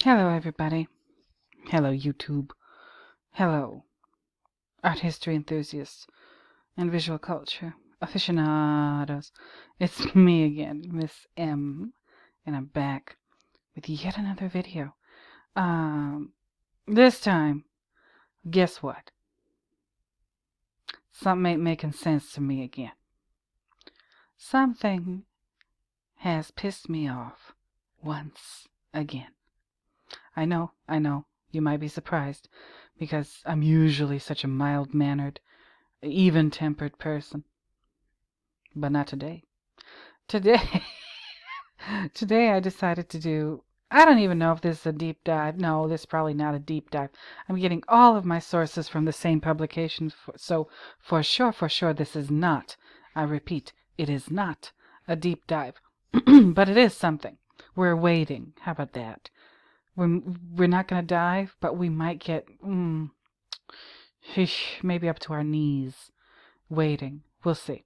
Hello, everybody. Hello, YouTube. Hello, art history enthusiasts and visual culture aficionados. It's me again, Miss M, and I'm back with yet another video. This time, guess what? Something ain't making sense to me again. Something has pissed me off once again. I know, you might be surprised, because I'm usually such a mild-mannered, even-tempered person. But not today. Today, today I decided to do, I don't even know if this is a deep dive. No, this is probably not a deep dive. I'm getting all of my sources from the same publication, so for sure, this is not, I repeat, it is not a deep dive. But it is something. We're waiting. How about that? We're not going to dive, but we might get maybe up to our knees waiting. We'll see.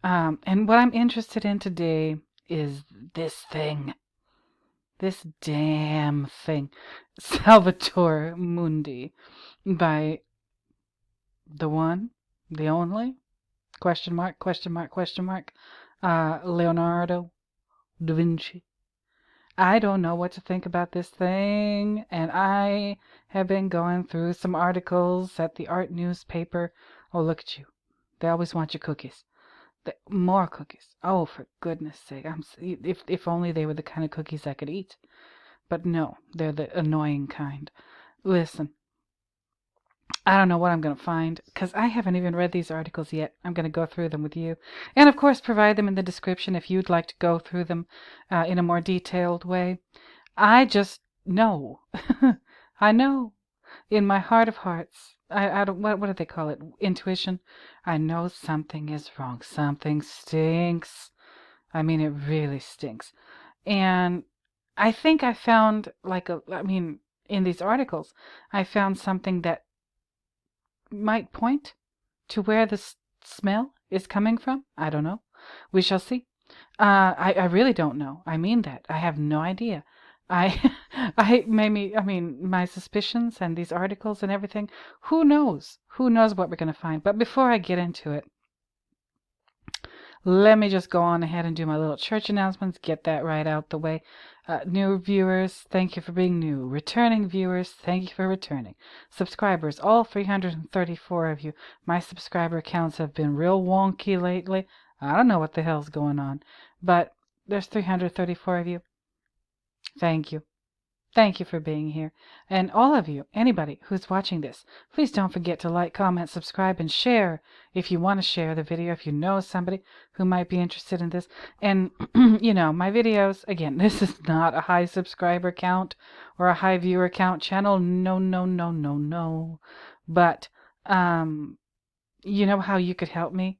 And what I'm interested in today is this thing. This damn thing. Salvator Mundi by the one, the only, question mark, Leonardo Da Vinci. I don't know what to think about this thing, and I have been going through some articles at the art newspaper. Oh, look at you. They always want your cookies. More cookies. Oh, for goodness sake. If only they were the kind of cookies I could eat. But no, they're the annoying kind. Listen, I don't know what I'm going to find, because I haven't even read these articles yet. I'm going to go through them with you. And, of course, provide them in the description if you'd like to go through them in a more detailed way. I just know. I know. In my heart of hearts. I don't, what do they call it? Intuition. I know something is wrong. Something stinks. I mean, it really stinks. And I think I found, in these articles, I found something that might point to where the smell is coming from. I don't know. We shall see. I really don't know. I mean that. I have no idea. My suspicions and these articles and everything, who knows? Who knows what we're going to find? But before I get into it, let me just go on ahead and do my little church announcements, get that right out the way. New viewers, thank you for being new. Returning viewers, thank you for returning. Subscribers, all 334 of you. My subscriber counts have been real wonky lately. I don't know what the hell's going on, but there's 334 of you. Thank you. Thank you for being here. And all of you, anybody who's watching this, please don't forget to like, comment, subscribe, and share if you want to share the video, if you know somebody who might be interested in this. And, my videos, again, this is not a high subscriber count or a high viewer count channel. No. But, you know how you could help me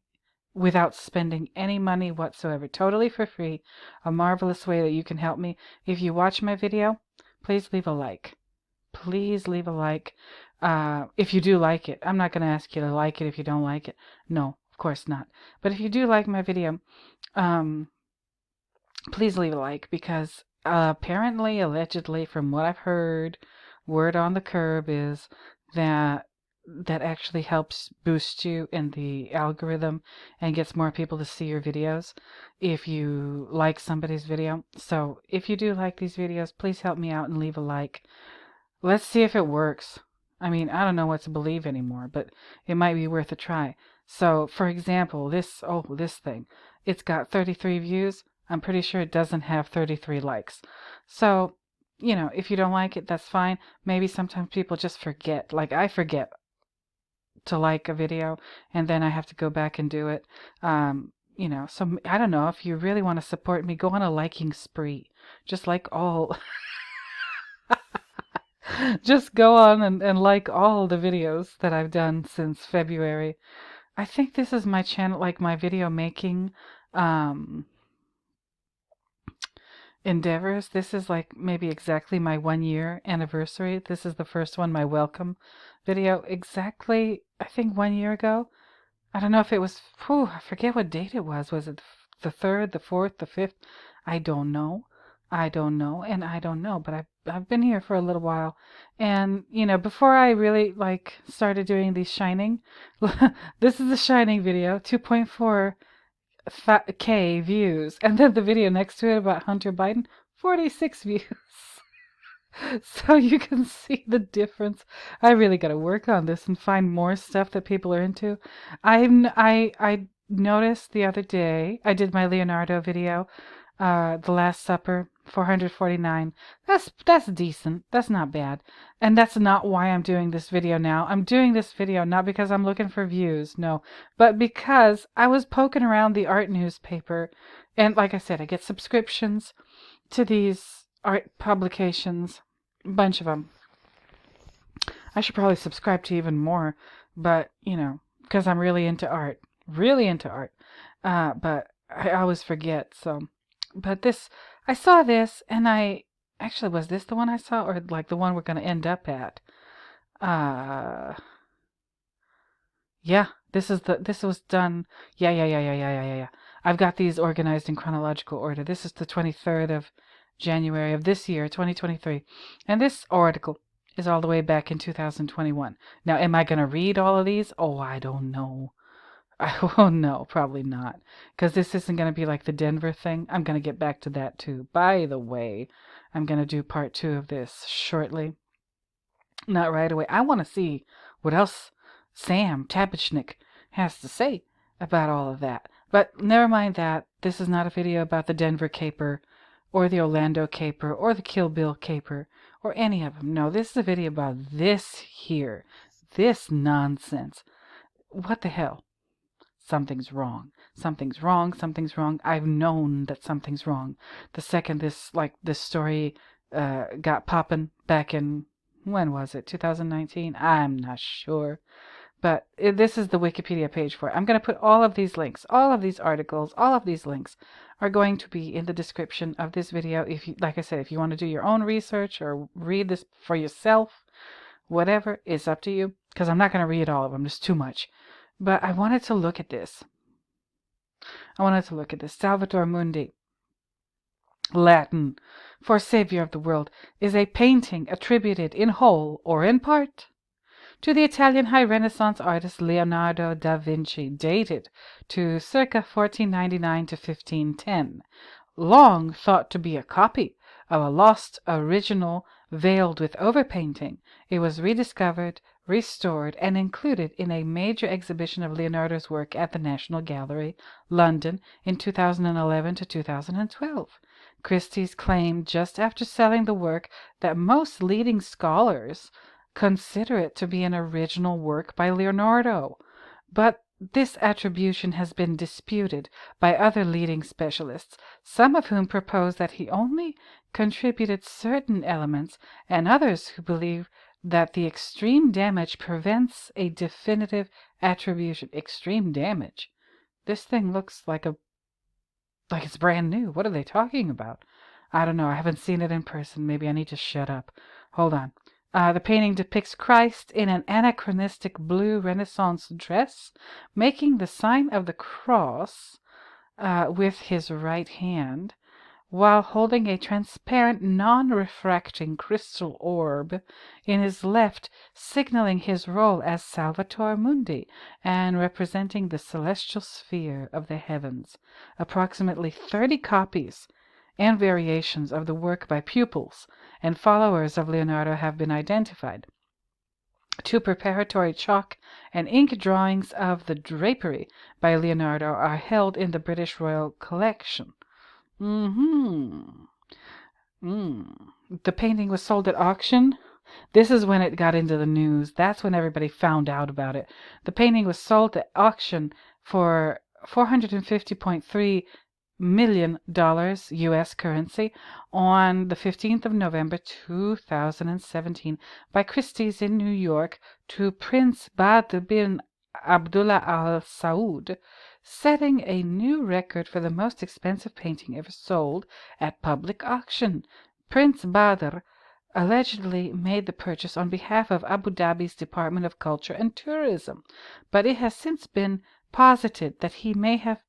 without spending any money whatsoever, totally for free, a marvelous way that you can help me. If you watch my video, please leave a like. Please leave a like. If you do like it. I'm not going to ask you to like it if you don't like it. No, of course not. But if you do like my video, please leave a like, because apparently, allegedly, from what I've heard, word on the curb is that actually helps boost you in the algorithm and gets more people to see your videos if you like somebody's video. So if you do like these videos, please help me out and leave a like. Let's see if it works. I mean, I don't know what to believe anymore, but it might be worth a try. So, for example, this thing, it's got 33 views. I'm pretty sure it doesn't have 33 likes. So, if you don't like it, that's fine. Maybe sometimes people just forget. Like I forget to like a video, and then I have to go back and do it. So I don't know, if you really want to support me, go on a liking spree. Just like all just go on and like all the videos that I've done since February. I think this is my channel, like my video making endeavors. This is like maybe exactly my 1-year anniversary. This is the first one, my welcome video, exactly, I think 1 year ago. I don't know if it was, I forget what date it was. Was it the 3rd, the 4th, the 5th? I don't know. I don't know, and I don't know, but I've been here for a little while, and before I really like started doing these Shining, this is the Shining video, 2.4K views, and then the video next to it about Hunter Biden, 46 views. So you can see the difference. I really got to work on this and find more stuff that people are into. I noticed the other day I did my Leonardo video, The Last Supper, 449. That's decent. That's not bad. And that's not why I'm doing this video now. I'm doing this video not because I'm looking for views, no, but because I was poking around the art newspaper, and like I said, I get subscriptions to these art publications, a bunch of them. I should probably subscribe to even more, but because I'm really into art, but I always forget. So, but I saw this, and was this the one I saw, or like the one we're going to end up at? Yeah, this was done. Yeah. I've got these organized in chronological order. This is the 23rd of January of this year, 2023. And this article is all the way back in 2021. Now, am I going to read all of these? Oh, I don't know. Oh, no, probably not. Because this isn't going to be like the Denver thing. I'm going to get back to that too. By the way, I'm going to do part 2 of this shortly. Not right away. I want to see what else Sam Tabachnik has to say about all of that. But never mind that. This is not a video about the Denver caper or the Orlando caper or the Kill Bill caper or any of them. No, this is a video about this here. This nonsense. What the hell? Something's wrong. Something's wrong. Something's wrong. I've known that something's wrong. The second this story got popping back in, when was it? 2019? I'm not sure. But this is the Wikipedia page for it. I'm going to put all of these links, all of these articles, all of these links are going to be in the description of this video. If you, like I said, if you want to do your own research or read this for yourself, whatever, it's up to you. Because I'm not going to read all of them. There's too much. But I wanted to look at this. Salvator Mundi, Latin for Savior of the World, is a painting attributed in whole or in part to the Italian High Renaissance artist Leonardo da Vinci, dated to circa 1499 to 1510, long thought to be a copy of a lost original veiled with overpainting. It was rediscovered, restored, and included in a major exhibition of Leonardo's work at the National Gallery, London, in 2011 to 2012. Christie's claimed just after selling the work that most leading scholars consider it to be an original work by Leonardo, but this attribution has been disputed by other leading specialists, some of whom propose that he only contributed certain elements, and others who believe that the extreme damage prevents a definitive attribution. Extreme damage? This thing looks like it's brand new. What are they talking about? I don't know. I haven't seen it in person. Maybe I need to shut up. Hold on. The painting depicts Christ in an anachronistic blue Renaissance dress, making the sign of the cross with his right hand, while holding a transparent, non-refracting crystal orb in his left, signaling his role as Salvator Mundi and representing the celestial sphere of the heavens. Approximately 30 copies and variations of the work by pupils and followers of Leonardo have been identified. 2 preparatory chalk and ink drawings of the drapery by Leonardo are held in the British Royal Collection. The painting was sold at auction. This is when it got into the news. That's when everybody found out about it. The painting was sold at auction for $450.3 million US currency on the 15th of November 2017 by Christie's in New York to Prince Badr bin Abdullah Al Saud, setting a new record for the most expensive painting ever sold at public auction. Prince Badr allegedly made the purchase on behalf of Abu Dhabi's Department of Culture and Tourism, but it has since been posited that he may have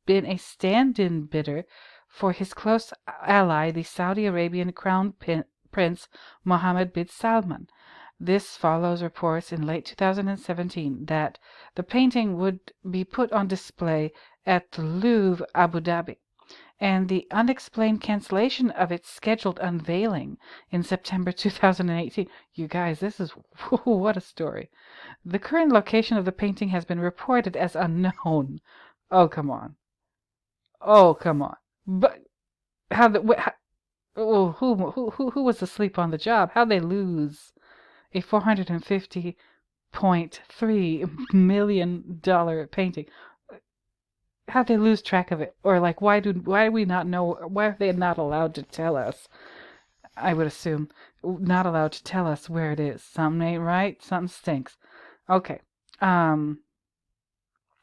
been a stand-in bidder for his close ally, the Saudi Arabian Crown Prince Mohammed bin Salman. This follows reports in late 2017 that the painting would be put on display at the Louvre, Abu Dhabi, and the unexplained cancellation of its scheduled unveiling in September 2018. You guys, this is what a story. The current location of the painting has been reported as unknown. Oh, come on. Oh, come on. But who was asleep on the job? How'd they lose a $450.3 million painting? How'd they lose track of it? Or like, why do we not know? Why are they not allowed to tell us? I would assume not allowed to tell us where it is. Something ain't right. Something stinks. Okay.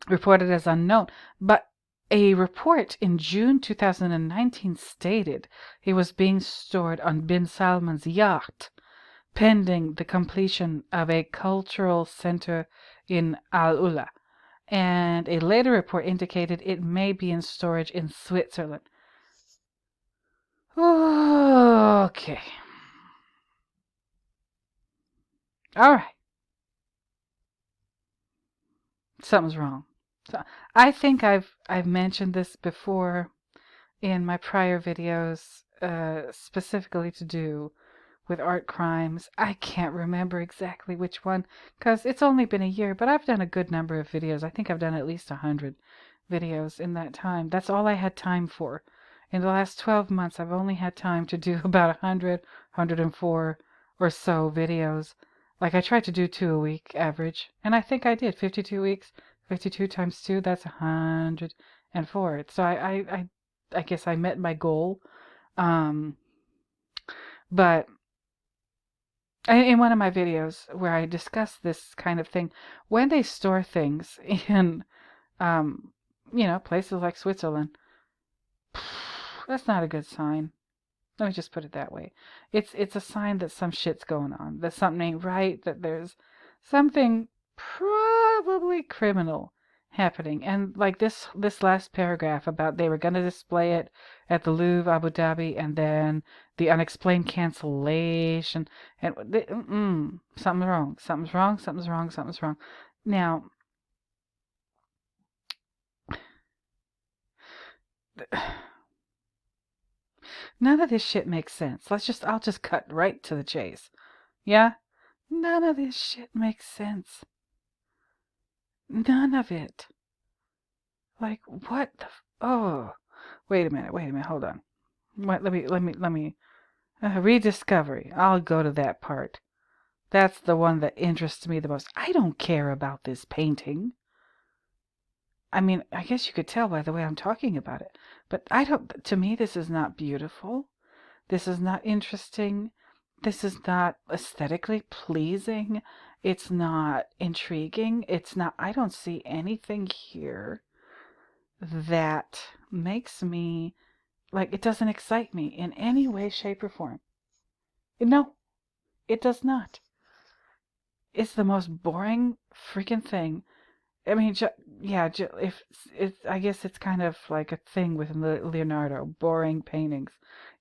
Reported as unknown, but a report in June 2019 stated it was being stored on bin Salman's yacht, pending the completion of a cultural center in Al Ula, and a later report indicated it may be in storage in Switzerland. Okay. All right. Something's wrong. So I think I've mentioned this before in my prior videos, specifically to do with art crimes. I can't remember exactly which one because it's only been a year, but I've done a good number of videos. I think I've done at least 100 videos in that time. That's all I had time for. In the last 12 months, I've only had time to do about 100, 104 or so videos. Like I tried to do 2 a week average, and I think I did 52 weeks. 52 times 2, that's 104. So I guess I met my goal. But in one of my videos where I discuss this kind of thing, when they store things in, places like Switzerland, that's not a good sign. Let me just put it that way. It's a sign that some shit's going on, that something ain't right, that there's something probably criminal happening. And like this last paragraph about they were going to display it at the Louvre, Abu Dhabi, and then the unexplained cancellation, and something's wrong. Something's wrong. Something's wrong. Something's wrong. Now, none of this shit makes sense. I'll just cut right to the chase. Yeah? None of this shit makes sense. None of it. Like, what the oh. Wait a minute, hold on. Let me rediscovery. I'll go to that part. That's the one that interests me the most. I don't care about this painting. I mean, I guess you could tell by the way I'm talking about it. But to me, this is not beautiful. This is not interesting. This is not aesthetically pleasing. It's not intriguing. I don't see anything here that makes me, like, it doesn't excite me in any way, shape, or form. No, it does not. It's the most boring freaking thing. I mean, I guess it's kind of like a thing with Leonardo, boring paintings.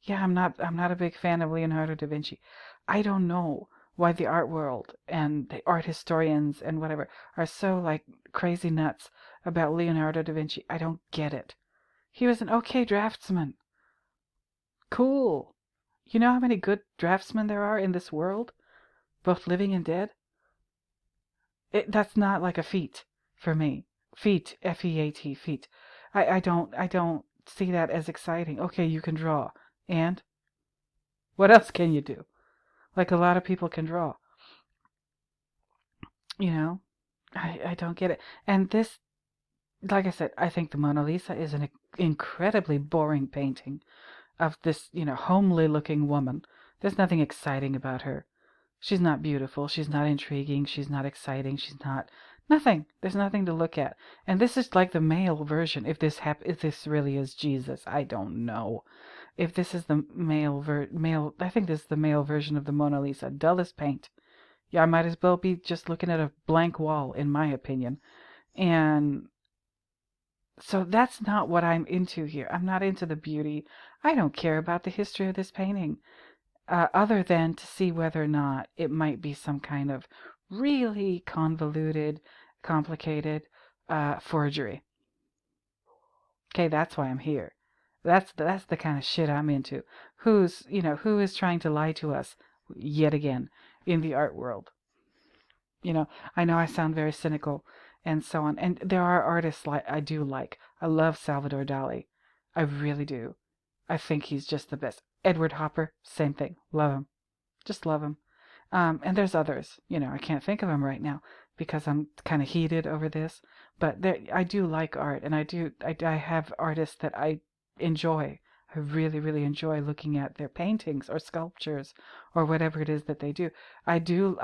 Yeah, I'm not a big fan of Leonardo da Vinci. I don't know why the art world and the art historians and whatever are so like crazy nuts about Leonardo da Vinci. I don't get it. He was an okay draftsman. Cool. You know how many good draftsmen there are in this world, both living and dead? That's not like a feat for me. Feat, F-E-A-T, feat. I don't see that as exciting. Okay, you can draw. And what else can you do? Like a lot of people can draw. You know? I don't get it. And this, like I said, I think the Mona Lisa is an incredibly boring painting of this, homely looking woman. There's nothing exciting about her. She's not beautiful. She's not intriguing. She's not exciting. She's not nothing. There's nothing to look at. And this is like the male version. If this really is Jesus, I don't know. If this is the male, I think this is the male version of the Mona Lisa. Dull as paint. Yeah, I might as well be just looking at a blank wall, in my opinion. And So that's not what I'm into here. I'm not into the beauty. I don't care about the history of this painting, other than to see whether or not it might be some kind of really convoluted, complicated forgery. Okay, that's why I'm here. That's the kind of shit I'm into. Who is trying to lie to us yet again in the art world? I know I sound very cynical and so on. And there are artists I do like. I love Salvador Dali. I really do. I think he's just the best. Edward Hopper, same thing. Love him. Just love him. And there's others. I can't think of them right now because I'm kind of heated over this. But I do like art, and I have artists that I enjoy. I really, really enjoy looking at their paintings or sculptures or whatever it is that they do. I do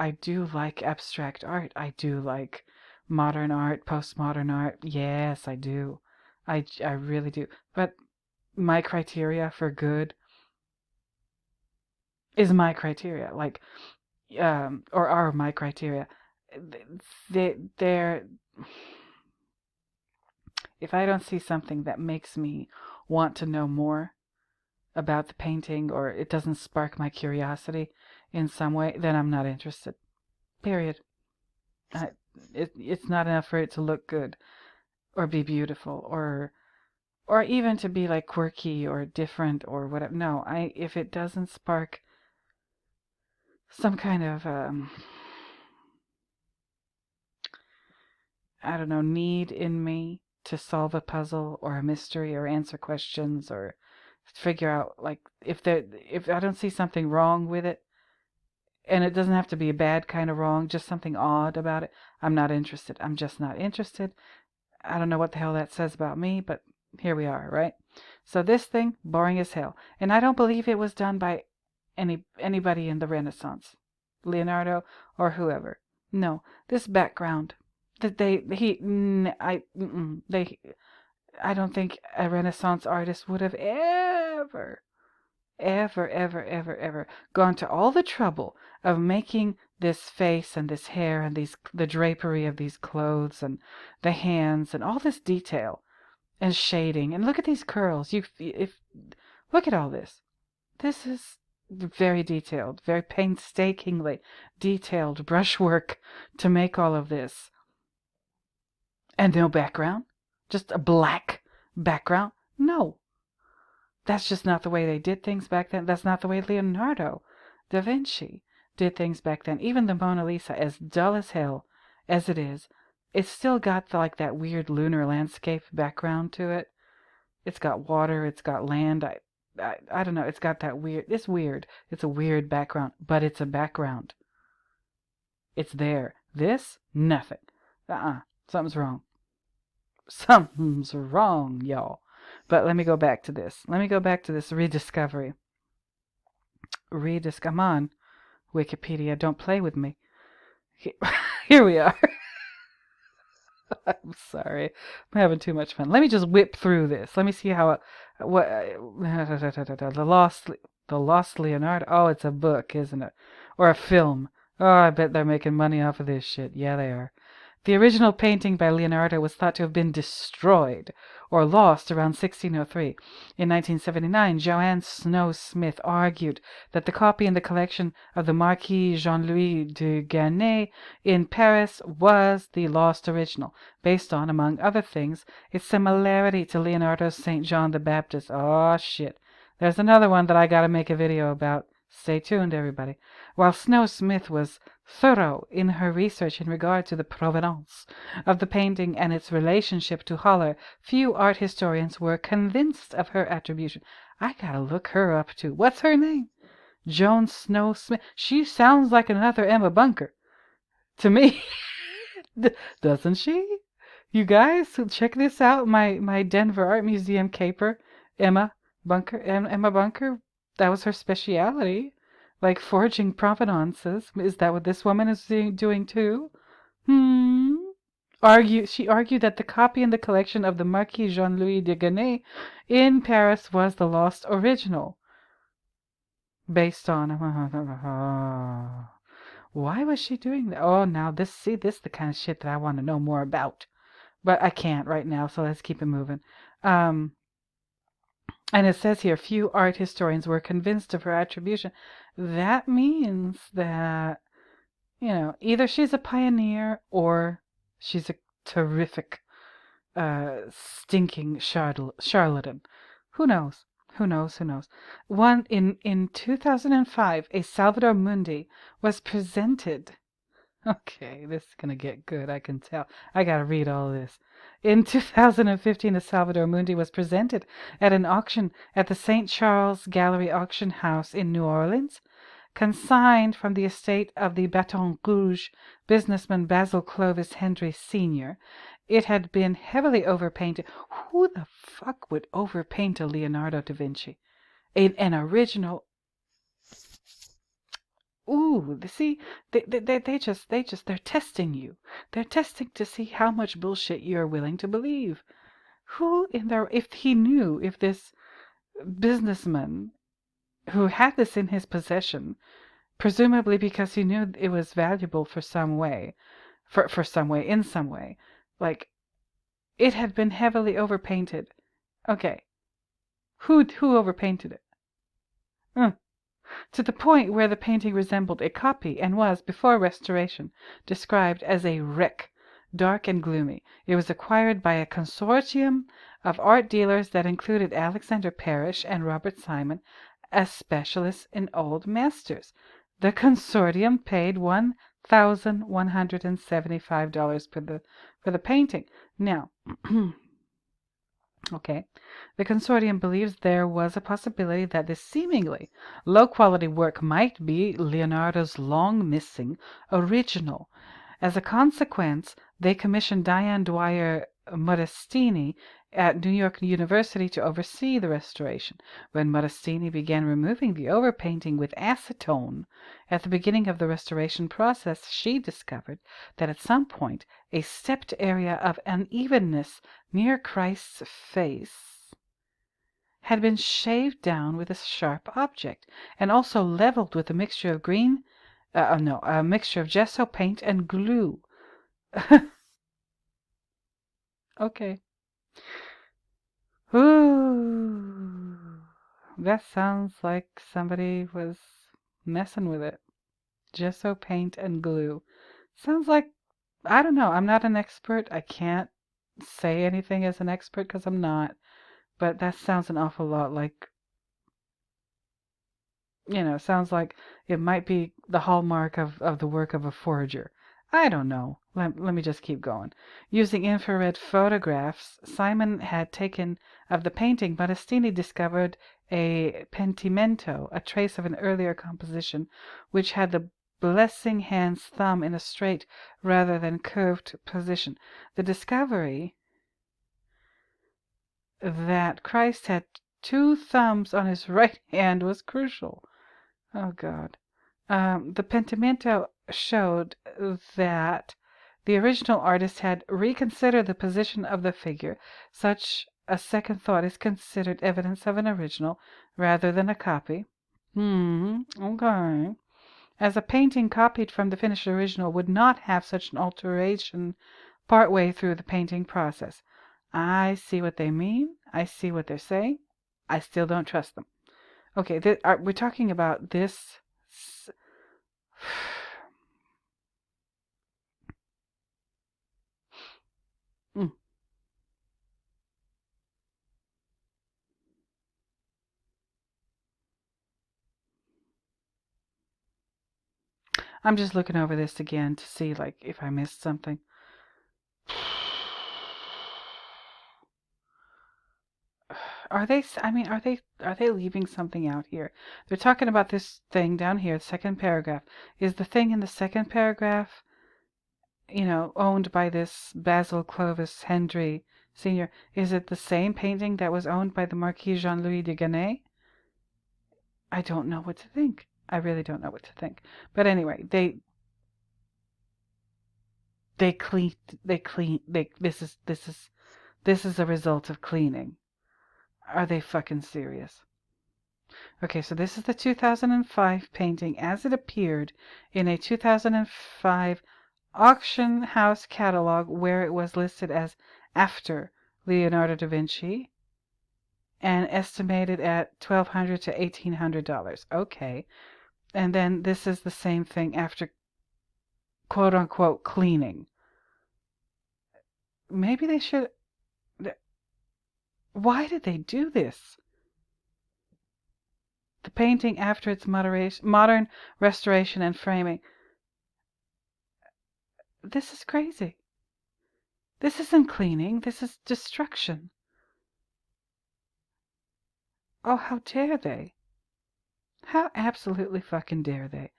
like abstract art. I do like modern art, postmodern art. Yes, I do. I really do. But my criteria for good is my criteria. Like, or are my criteria. They're, if I don't see something that makes me want to know more about the painting, or it doesn't spark my curiosity in some way, then I'm not interested. Period. It's not enough for it to look good or be beautiful or even to be like quirky or different or whatever. No, if it doesn't spark some kind of I don't know, need in me to solve a puzzle or a mystery or answer questions or figure out, like, if I don't see something wrong with it, and it doesn't have to be a bad kind of wrong, just something odd about it, I'm not interested. I'm just not interested. I don't know what the hell that says about me, but here we are, right? So this thing, boring as hell. And I don't believe it was done by anybody in the Renaissance, Leonardo or whoever. No, this background that I don't think a Renaissance artist would have ever, ever, ever, ever, ever gone to all the trouble of making this face and this hair and the drapery of these clothes and the hands and all this detail and shading. And look at these curls. Look at all this. This is very detailed, very painstakingly detailed brushwork to make all of this. And no background? Just a black background? No. That's just not the way they did things back then. That's not the way Leonardo da Vinci did things back then. Even the Mona Lisa, as dull as hell as it is, it's still got like that weird lunar landscape background to it. It's got water, it's got land. I don't know. It's got that weird. It's weird. It's a weird background, but it's a background. It's there. This, nothing. Something's wrong. Something's wrong, y'all. But let me go back to this. Let me go back to this rediscovery. Come on, Wikipedia, don't play with me. Here we are. I'm sorry. I'm having too much fun. Let me just whip through this. Let me see how the Lost Leonardo. Oh, it's a book, isn't it? Or a film. Oh, I bet they're making money off of this shit. Yeah, they are. The original painting by Leonardo was thought to have been destroyed or lost around 1603. In 1979, Joanne Snow Smith argued that the copy in the collection of the Marquis Jean-Louis de Ganay in Paris was the lost original, based on, among other things, its similarity to Leonardo's St. John the Baptist. Oh, shit. There's another one that I gotta make a video about. Stay tuned, everybody. While Snow Smith was thorough in her research in regard to the provenance of the painting and its relationship to Haller, few art historians were convinced of her attribution. I gotta look her up too. What's her name? Joan Snow Smith. She sounds like another Emma Bunker to me. Doesn't she? You guys, check this out. My Denver Art Museum caper, Emma Bunker. That was her speciality. Like forging provenances. Is that what this woman is doing too? She argued that the copy in the collection of the Marquis Jean-Louis de Ganay in Paris was the lost original. Based on... Why was she doing that? Oh, now this is the kind of shit that I want to know more about. but I can't right now, so let's keep it moving. Um, and it says here, few art historians were convinced of her attribution. That means that, either she's a pioneer or she's a terrific, stinking charlatan. Who knows? Who knows? Who knows? One in 2005, a Salvator Mundi was presented. Okay, this is gonna get good, I can tell. I gotta read all this. In 2015, a Salvator Mundi was presented at an auction at the St. Charles Gallery Auction House in New Orleans, consigned from the estate of the Baton Rouge businessman Basil Clovis Hendry Sr. It had been heavily overpainted. Who the fuck would overpaint a Leonardo da Vinci? An original. Ooh, see, they're testing you. They're testing to see how much bullshit you're willing to believe. Who in there, if this businessman who had this in his possession, presumably because he knew it was valuable for some way, in some way, like, it had been heavily overpainted. Okay, who overpainted it? To the point where the painting resembled a copy and was, before restoration, described as a wreck, dark and gloomy. It was acquired by a consortium of art dealers that included Alexander Parrish and Robert Simon, as specialists in old masters. The consortium paid $1,175 for the painting. Now, okay. The consortium believes there was a possibility that this seemingly low-quality work might be Leonardo's long-missing original. As a consequence, they commissioned Diane Dwyer Modestini at New York University to oversee the restoration. When Modestini began removing the overpainting with acetone at the beginning of the restoration process, she discovered that at some point a stepped area of unevenness near Christ's face had been shaved down with a sharp object, and also leveled with a mixture of a mixture of gesso, paint, and glue. Okay. Ooh, that sounds like somebody was messing with it. Gesso, paint, and glue. Sounds like, I don't know, I'm not an expert. I can't say anything as an expert because I'm not. But that sounds an awful lot like, sounds like it might be the hallmark of the work of a forger. I don't know. Let me just keep going. Using infrared photographs Simon had taken of the painting, Modestini discovered a pentimento, a trace of an earlier composition, which had the blessing hand's thumb in a straight rather than curved position. The discovery that Christ had two thumbs on his right hand was crucial. Oh, God. The pentimento showed that the original artist had reconsidered the position of the figure. Such a second thought is considered evidence of an original rather than a copy. Okay. As a painting copied from the finished original would not have such an alteration partway through the painting process. I see what they mean. I see what they're saying. I still don't trust them. Okay, we're talking about this. Mm. I'm just looking over this again to see, like, if I missed something. Are they? I mean, are they leaving something out here? They're talking about this thing down here, second paragraph. Is the thing in the second paragraph, owned by this Basil Clovis Hendry Sr.? Is it the same painting that was owned by the Marquis Jean-Louis de Ganay? I don't know what to think. I really don't know what to think. But anyway, this is a result of cleaning. Are they fucking serious? Okay, so this is the 2005 painting as it appeared in a 2005 auction house catalog where it was listed as after Leonardo da Vinci and estimated at $1,200 to $1,800. Okay. And then this is the same thing after quote unquote cleaning. Maybe they should. Why did they do this? The painting after its modern restoration and framing. This is crazy. This isn't cleaning. This is destruction. Oh, how dare they? How absolutely fucking dare they?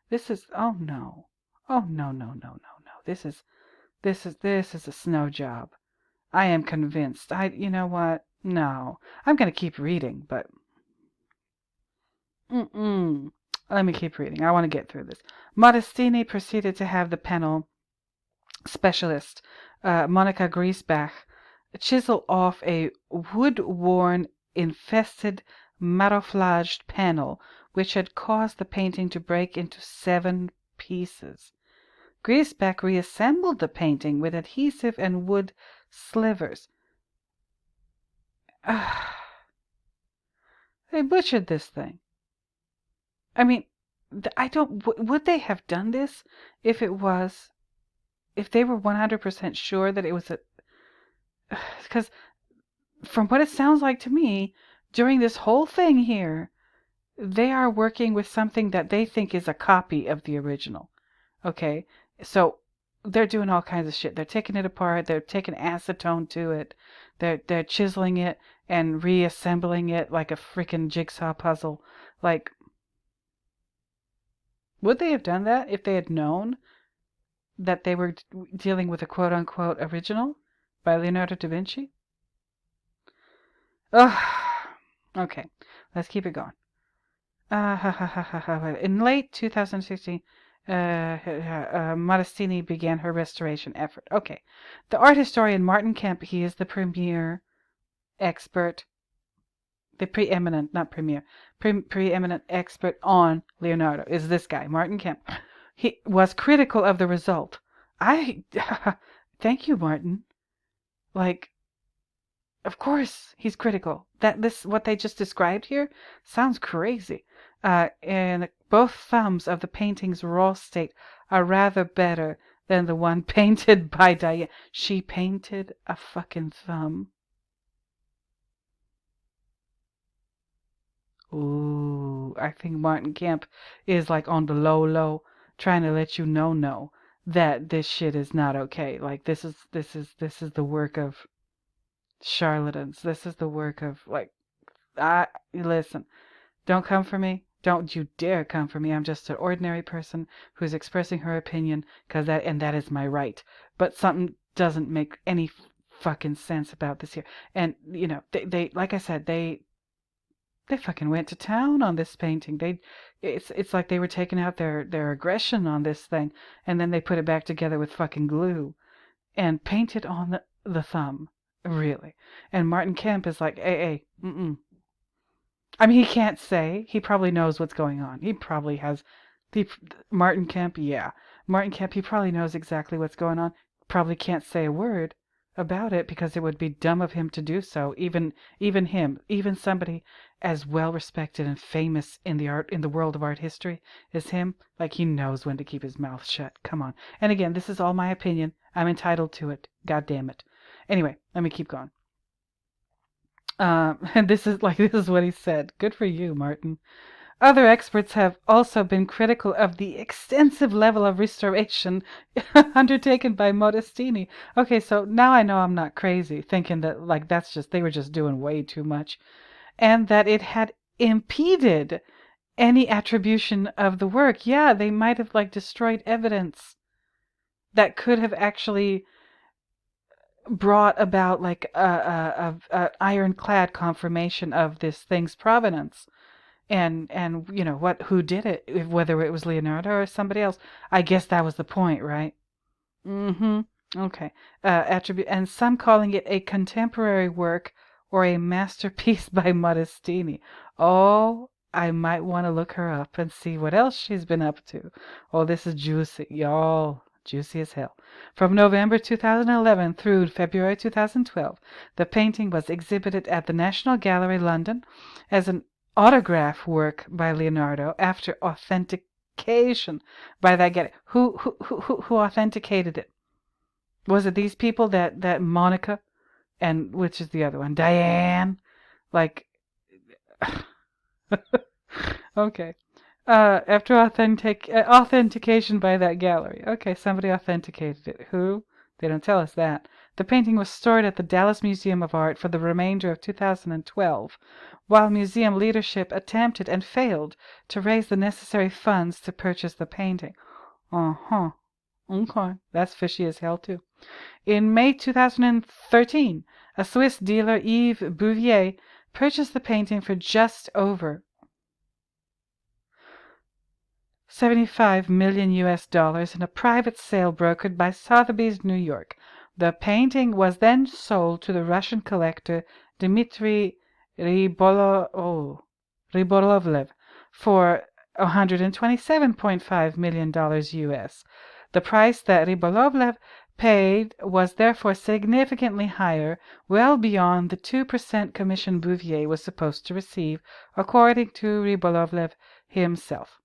This is, oh no. Oh no, no, no, no, no. This is a snow job. I am convinced. You know what? No. I'm going to keep reading, but let me keep reading. I want to get through this. Modestini proceeded to have the panel specialist, Monica Griesbach, chisel off a wood-worn, infested, maroflaged panel, which had caused the painting to break into 7 pieces. Griesbach reassembled the painting with adhesive and wood slivers. They butchered this thing. I mean, would they have done this if they were 100% sure that it was because from what it sounds like to me, during this whole thing here, they are working with something that they think is a copy of the original. Okay? So they're doing all kinds of shit. They're taking it apart, they're taking acetone to it, they're chiseling it and reassembling it like a freaking jigsaw puzzle. Like, would they have done that if they had known that they were dealing with a quote-unquote original by Leonardo da Vinci? Ugh. Okay, let's keep it going. In late 2016, Modestini began her restoration effort. Okay, the art historian Martin Kemp, he is the premier expert, the preeminent, not premier, preeminent expert on Leonardo, is this guy, Martin Kemp. He was critical of the result. Thank you, Martin. Like, of course he's critical. What they just described here sounds crazy. And both thumbs of the painting's raw state are rather better than the one painted by Diane. She painted a fucking thumb. Ooh, I think Martin Kemp is like on the low, trying to let you know that this shit is not okay. Like this is the work of charlatans. This is the work of listen, don't come for me. Don't you dare come for me. I'm just an ordinary person who's expressing her opinion that is my right. But something doesn't make any fucking sense about this here. And you know, they like I said, they fucking went to town on this painting. It's like they were taking out their aggression on this thing, and then they put it back together with fucking glue and painted on the thumb. Really. And Martin Kemp is like, hey, I mean, he can't say. He probably knows what's going on. He probably has. Martin Kemp, yeah. Martin Kemp, he probably knows exactly what's going on. Probably can't say a word about it because it would be dumb of him to do so. Even him, even somebody as well respected and famous in the world of art history as him, like he knows when to keep his mouth shut. Come on. And again, this is all my opinion. I'm entitled to it. God damn it. Anyway, let me keep going. And this is what he said. Good for you, Martin. Other experts have also been critical of the extensive level of restoration undertaken by Modestini. Okay, so now I know I'm not crazy, thinking that they were just doing way too much, and that it had impeded any attribution of the work. Yeah, they might have destroyed evidence that could have actually brought about a ironclad confirmation of this thing's provenance. And you know who did it, whether it was Leonardo or somebody else. I guess that was the point, right? Okay. Attribute, and some calling it a contemporary work or a masterpiece by Modestini. Oh, I might want to look her up and see what else she's been up to. Oh, this is juicy, y'all. Juicy as hell. From November 2011 through February 2012, the painting was exhibited at the National Gallery, London, as an autograph work by Leonardo after authentication by that gallery. Who authenticated it? Was it these people that Monica and which is the other one? Diane? Like, okay. After authentication by that gallery. Okay, somebody authenticated it. Who? They don't tell us that. The painting was stored at the Dallas Museum of Art for the remainder of 2012, while museum leadership attempted and failed to raise the necessary funds to purchase the painting. Uh-huh. Okay, that's fishy as hell, too. In May 2013, a Swiss dealer, Yves Bouvier, purchased the painting for just over 75 million US dollars in a private sale brokered by Sotheby's, New York. The painting was then sold to the Russian collector Dmitry Rybolovlev for $127.5 million US. The price that Rybolovlev paid was therefore significantly higher, well beyond the 2% commission Bouvier was supposed to receive, according to Rybolovlev himself.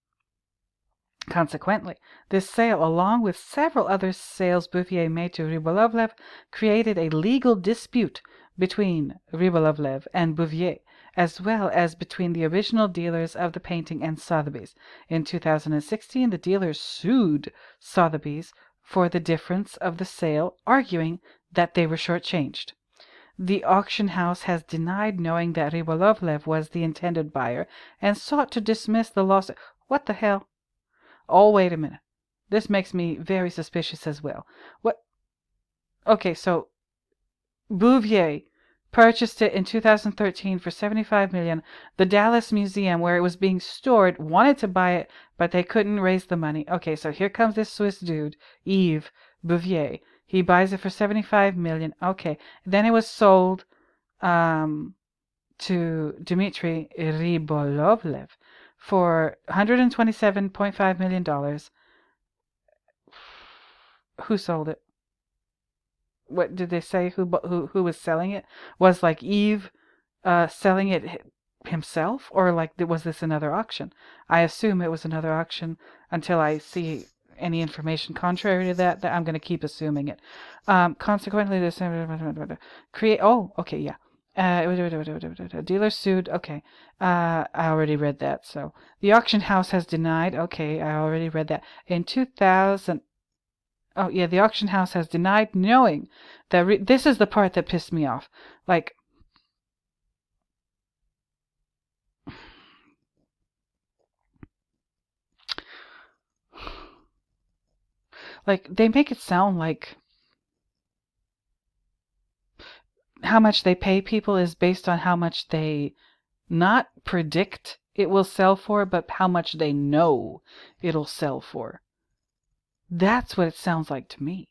Consequently, this sale, along with several other sales Bouvier made to Rybolovlev, created a legal dispute between Rybolovlev and Bouvier, as well as between the original dealers of the painting and Sotheby's. In 2016, the dealers sued Sotheby's for the difference of the sale, arguing that they were shortchanged. The auction house has denied knowing that Rybolovlev was the intended buyer and sought to dismiss the lawsuit. What the hell? Oh, wait a minute. This makes me very suspicious as well. What? Okay, so Bouvier purchased it in 2013 for $75 million. The Dallas Museum, where it was being stored, wanted to buy it, but they couldn't raise the money. Okay, so here comes this Swiss dude, Yves Bouvier. He buys it for $75 million. Okay, then it was sold to Dmitry Rybolovlev for $127.5 million. Who sold it? What did they say? Who was selling it? Was like Yves selling it himself, or like was this another auction? I assume it was another auction until I see any information contrary to that I'm going to keep assuming it. Consequently, this create. Oh, okay, yeah. Dealer sued. Okay, I already read that. So the auction house has denied. Okay, I already read that. In 2000. Oh yeah, the auction house has denied knowing that. This is the part that pissed me off. Like they make it sound like how much they pay people is based on how much they not predict it will sell for, but how much they know it'll sell for. That's what it sounds like to me.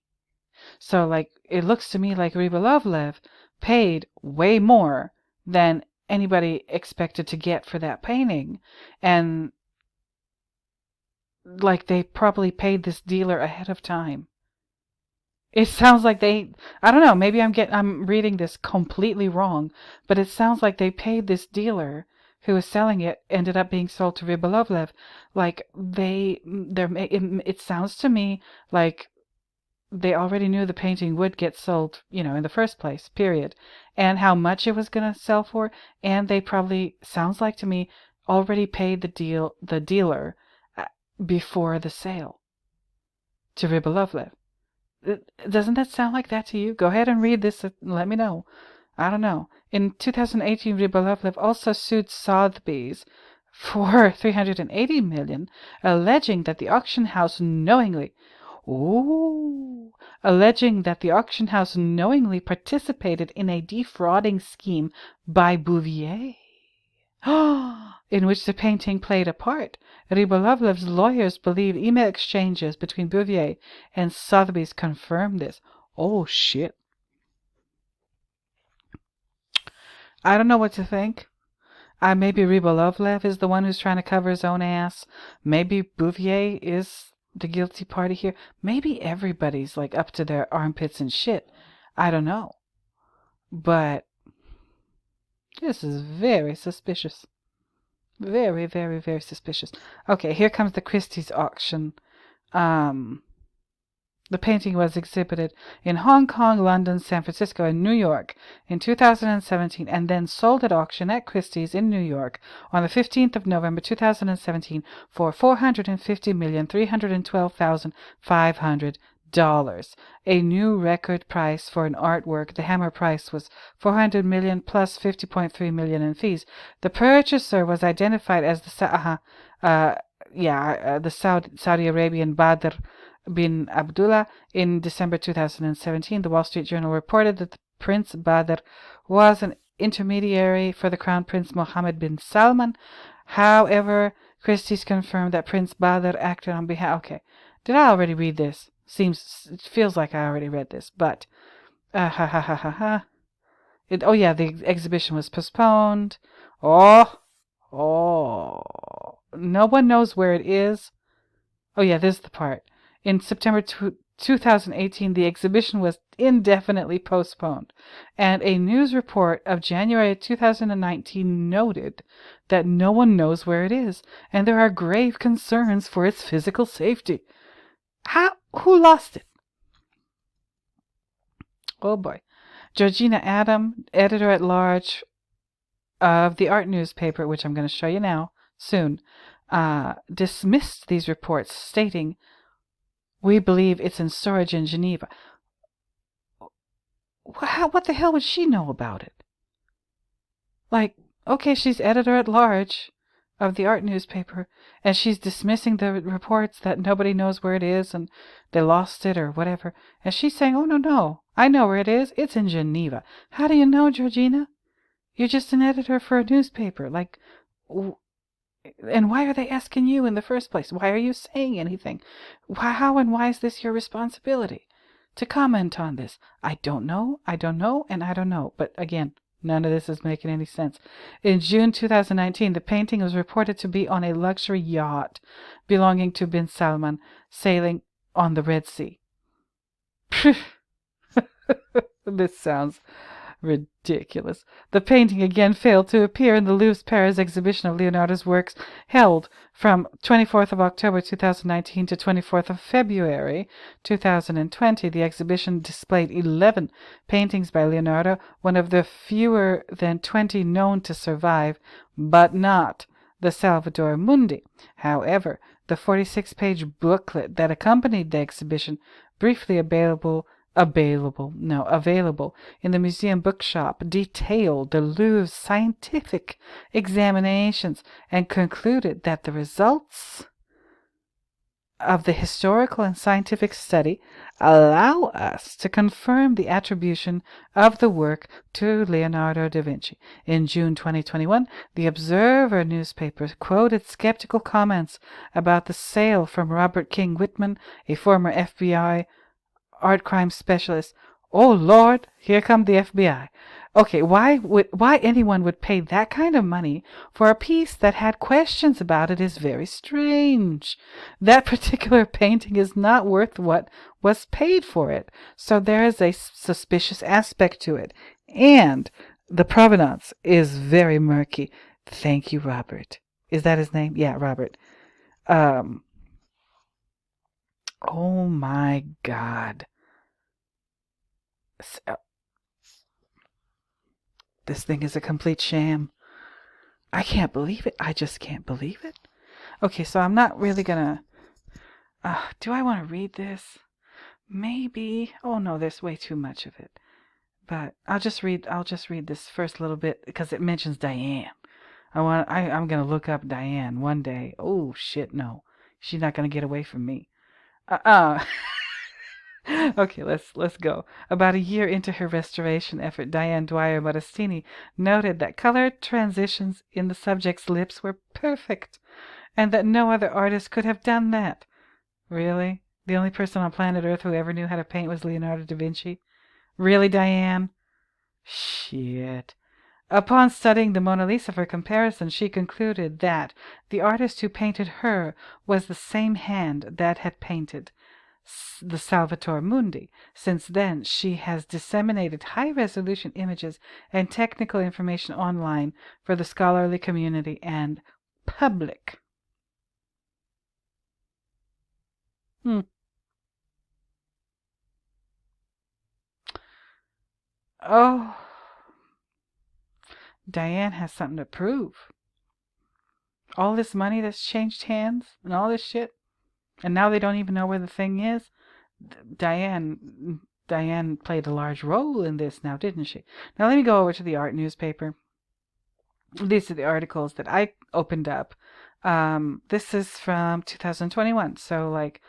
So, like, it looks to me like Rybolovlev paid way more than anybody expected to get for that painting. And, like, they probably paid this dealer ahead of time. It sounds like I don't know, maybe I'm reading this completely wrong, but it sounds like they paid this dealer who was selling it, ended up being sold to Rybolovlev. Like, it sounds to me like they already knew the painting would get sold, in the first place, period. And how much it was going to sell for, and they probably, sounds like to me, already paid the dealer before the sale to Rybolovlev. Doesn't that sound like that to you? Go ahead and read this and let me know. I don't know. In 2018, Rybolovlev also sued Sotheby's for $380 million, alleging that the auction house knowingly participated in a defrauding scheme by Bouvier, in which the painting played a part. Rybolovlev's lawyers believe email exchanges between Bouvier and Sotheby's confirmed this. Oh, shit. I don't know what to think. Maybe Rybolovlev is the one who's trying to cover his own ass. Maybe Bouvier is the guilty party here. Maybe everybody's like up to their armpits in shit. I don't know. But this is very suspicious. Very, very, very suspicious. Okay, here comes the Christie's auction. The painting was exhibited in Hong Kong, London, San Francisco, and New York in 2017 and then sold at auction at Christie's in New York on the 15th of November 2017 for $450,312,500. A new record price for an artwork. The hammer price was $400 million plus $50.3 million in fees. The purchaser was identified as the Saudi Arabian Badr bin Abdullah. In December 2017, the Wall Street Journal reported that Prince Badr was an intermediary for the Crown Prince Mohammed bin Salman. However, Christie's confirmed that Prince Badr acted on behalf... Okay, did I already read this? It feels like I already read this, but... the exhibition was postponed. No one knows where it is. Oh yeah, this is the part. In September 2018, the exhibition was indefinitely postponed, and a news report of January 2019 noted that no one knows where it is, and there are grave concerns for its physical safety. Who lost it? Oh boy. Georgina Adam, editor-at-large of the art newspaper, which I'm going to show you now, soon, dismissed these reports, stating, "We believe it's in storage in Geneva." What the hell would she know about it? Like, okay, she's editor-at-large of the art newspaper, and she's dismissing the reports that nobody knows where it is and they lost it or whatever. And she's saying, oh, no, I know where it is. It's in Geneva. How do you know, Georgina? You're just an editor for a newspaper. Like, and why are they asking you in the first place? Why are you saying anything? How and why is this your responsibility to comment on this? I don't know, and I don't know. But again, none of this is making any sense. In June 2019, the painting was reported to be on a luxury yacht belonging to bin Salman, sailing on the Red Sea. This sounds ridiculous. The painting again failed to appear in the Louvre's Paris exhibition of Leonardo's works held from 24th of October 2019 to 24th of February 2020. The exhibition displayed 11 paintings by Leonardo, one of the fewer than 20 known to survive, but not the Salvator Mundi. However, the 46-page booklet that accompanied the exhibition, briefly available in the museum bookshop, detailed the Louvre's scientific examinations and concluded that the results of the historical and scientific study allow us to confirm the attribution of the work to Leonardo da Vinci. In June 2021, the Observer newspaper quoted skeptical comments about the sale from Robert King Whitman, a former FBI art crime specialist. Oh Lord, here come the FBI. Okay, why anyone would pay that kind of money for a piece that had questions about it is very strange. That particular painting is not worth what was paid for it, so there is a suspicious aspect to it, and the provenance is very murky. Thank you, Robert. Is that his name? Yeah, Robert. Oh my God. This thing is a complete sham. I can't believe it. I just can't believe it. Okay, so I'm not really gonna... do I want to read this? Maybe. Oh no, there's way too much of it. But I'll just read this first little bit because it mentions Diane. I'm gonna look up Diane one day. Oh shit, no. She's not gonna get away from me. Okay, let's go. About a year into her restoration effort, Diane Dwyer Modestini noted that color transitions in the subject's lips were perfect, and that no other artist could have done that. Really? The only person on planet Earth who ever knew how to paint was Leonardo da Vinci? Really, Diane? Shit. Upon studying the Mona Lisa for comparison, she concluded that the artist who painted her was the same hand that had painted the Salvator Mundi. Since then, she has disseminated high-resolution images and technical information online for the scholarly community and public. Oh, Diane has something to prove. All this money that's changed hands and all this shit, and now they don't even know where the thing is. Diane played a large role in this now, didn't she? Now let me go over to the art newspaper. These are the articles that I opened up. This is from 2021, so like,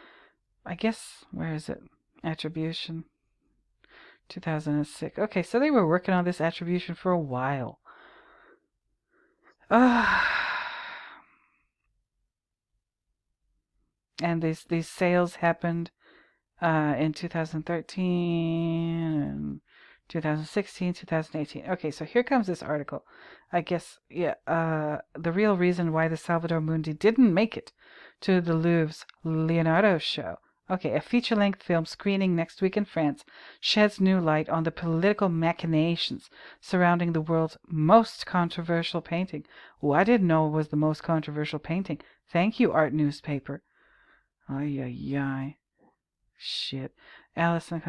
I guess, where is it? Attribution. 2006. Okay, so they were working on this attribution for a while. And these sales happened in 2013 and 2016, 2018. Okay, so here comes this article. I guess, yeah, the real reason why the Salvator Mundi didn't make it to the Louvre's Leonardo show. Okay, a feature-length film screening next week in France sheds new light on the political machinations surrounding the world's most controversial painting. Oh, I didn't know it was the most controversial painting. Thank you, art newspaper. Ay, ay, ay. Shit. Allison.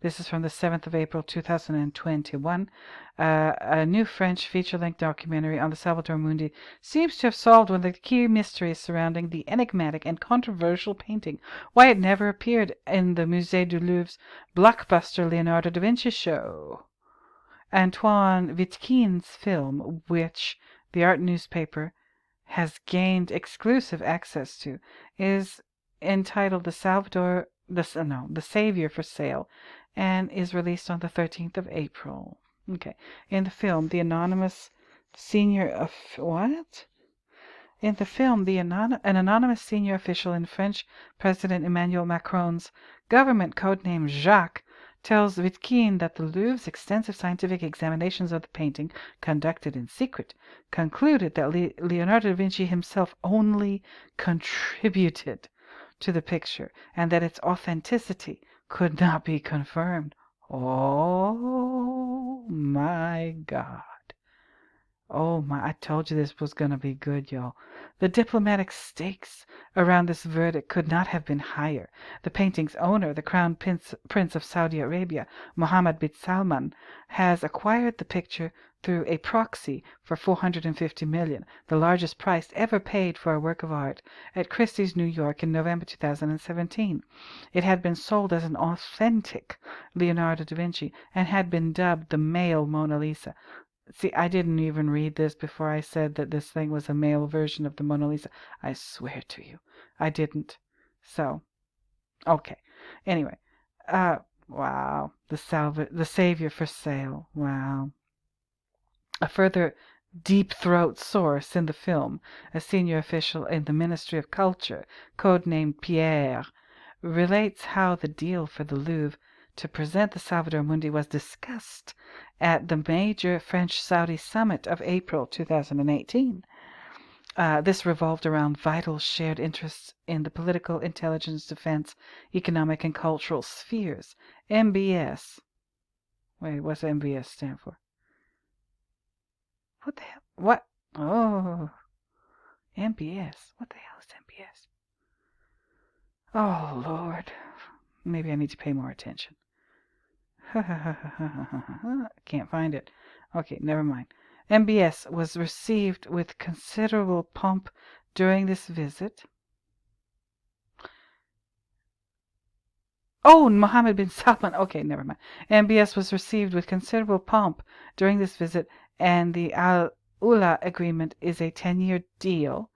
This is from the 7th of April, 2021. A new French feature-length documentary on the Salvator Mundi seems to have solved one of the key mysteries surrounding the enigmatic and controversial painting, why it never appeared in the Musée du Louvre's blockbuster Leonardo Da Vinci show. Antoine Vitkin's film, which the art newspaper has gained exclusive access to, is entitled The Savior for Sale, and is released on the 13th of April. Okay. In the film, the anonymous senior of what? In the film, an anonymous senior official in French President Emmanuel Macron's government, codenamed Jacques, tells Vitkin that the Louvre's extensive scientific examinations of the painting, conducted in secret, concluded that Leonardo da Vinci himself only contributed to the picture, and that its authenticity could not be confirmed. Oh my God. Oh my, I told you this was gonna be good, y'all. The diplomatic stakes around this verdict could not have been higher. The painting's owner, the Crown Prince of Saudi Arabia, Mohammed bin Salman, has acquired the picture through a proxy for $450 million, the largest price ever paid for a work of art, at Christie's, New York in November 2017. It had been sold as an authentic Leonardo da Vinci and had been dubbed the male Mona Lisa. See, I didn't even read this before I said that this thing was a male version of the Mona Lisa. I swear to you, I didn't. So, okay. Anyway, wow, the Savior for Sale. Wow. A further deep-throat source in the film, a senior official in the Ministry of Culture, codenamed Pierre, relates how the deal for the Louvre to present the Salvator Mundi was discussed at the major French-Saudi summit of April 2018. This revolved around vital shared interests in the political, intelligence, defense, economic, and cultural spheres. MBS. Wait, what's MBS stand for? What the hell? What? Oh, MBS. What the hell is MBS? Oh, Lord. Maybe I need to pay more attention. Can't find it. Okay, never mind. MBS was received with considerable pomp during this visit. Oh, Mohammed bin Salman. Okay, never mind. MBS was received with considerable pomp during this visit, and the Al-Ula agreement is a 10-year deal,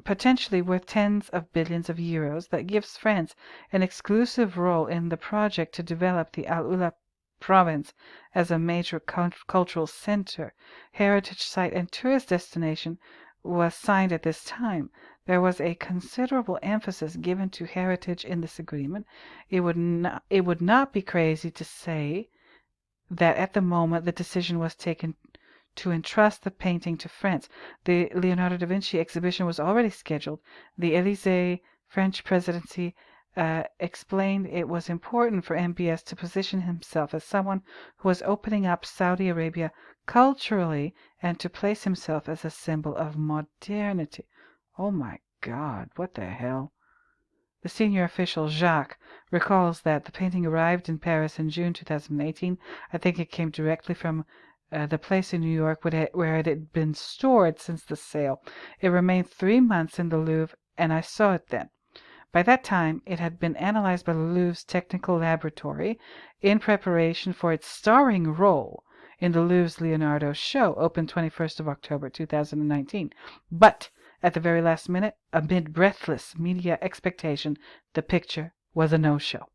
potentially worth tens of billions of euros, that gives France an exclusive role in the project to develop the Al-Ula province as a major cultural center, heritage site, and tourist destination. Was signed at this time. There was a considerable emphasis given to heritage in this agreement. It would not be crazy to say that at the moment the decision was taken to entrust the painting to France. The Leonardo da Vinci exhibition was already scheduled. The Élysée French presidency explained it was important for MBS to position himself as someone who was opening up Saudi Arabia culturally and to place himself as a symbol of modernity. Oh my God, what the hell? The senior official, Jacques, recalls that the painting arrived in Paris in June 2018. I think it came directly from the place in New York where it had been stored since the sale. It remained 3 months in the Louvre, and I saw it then. By that time, it had been analyzed by the Louvre's technical laboratory in preparation for its starring role in the Louvre's Leonardo show, opened 21st of October 2019. But at the very last minute, amid breathless media expectation, the picture was a no-show.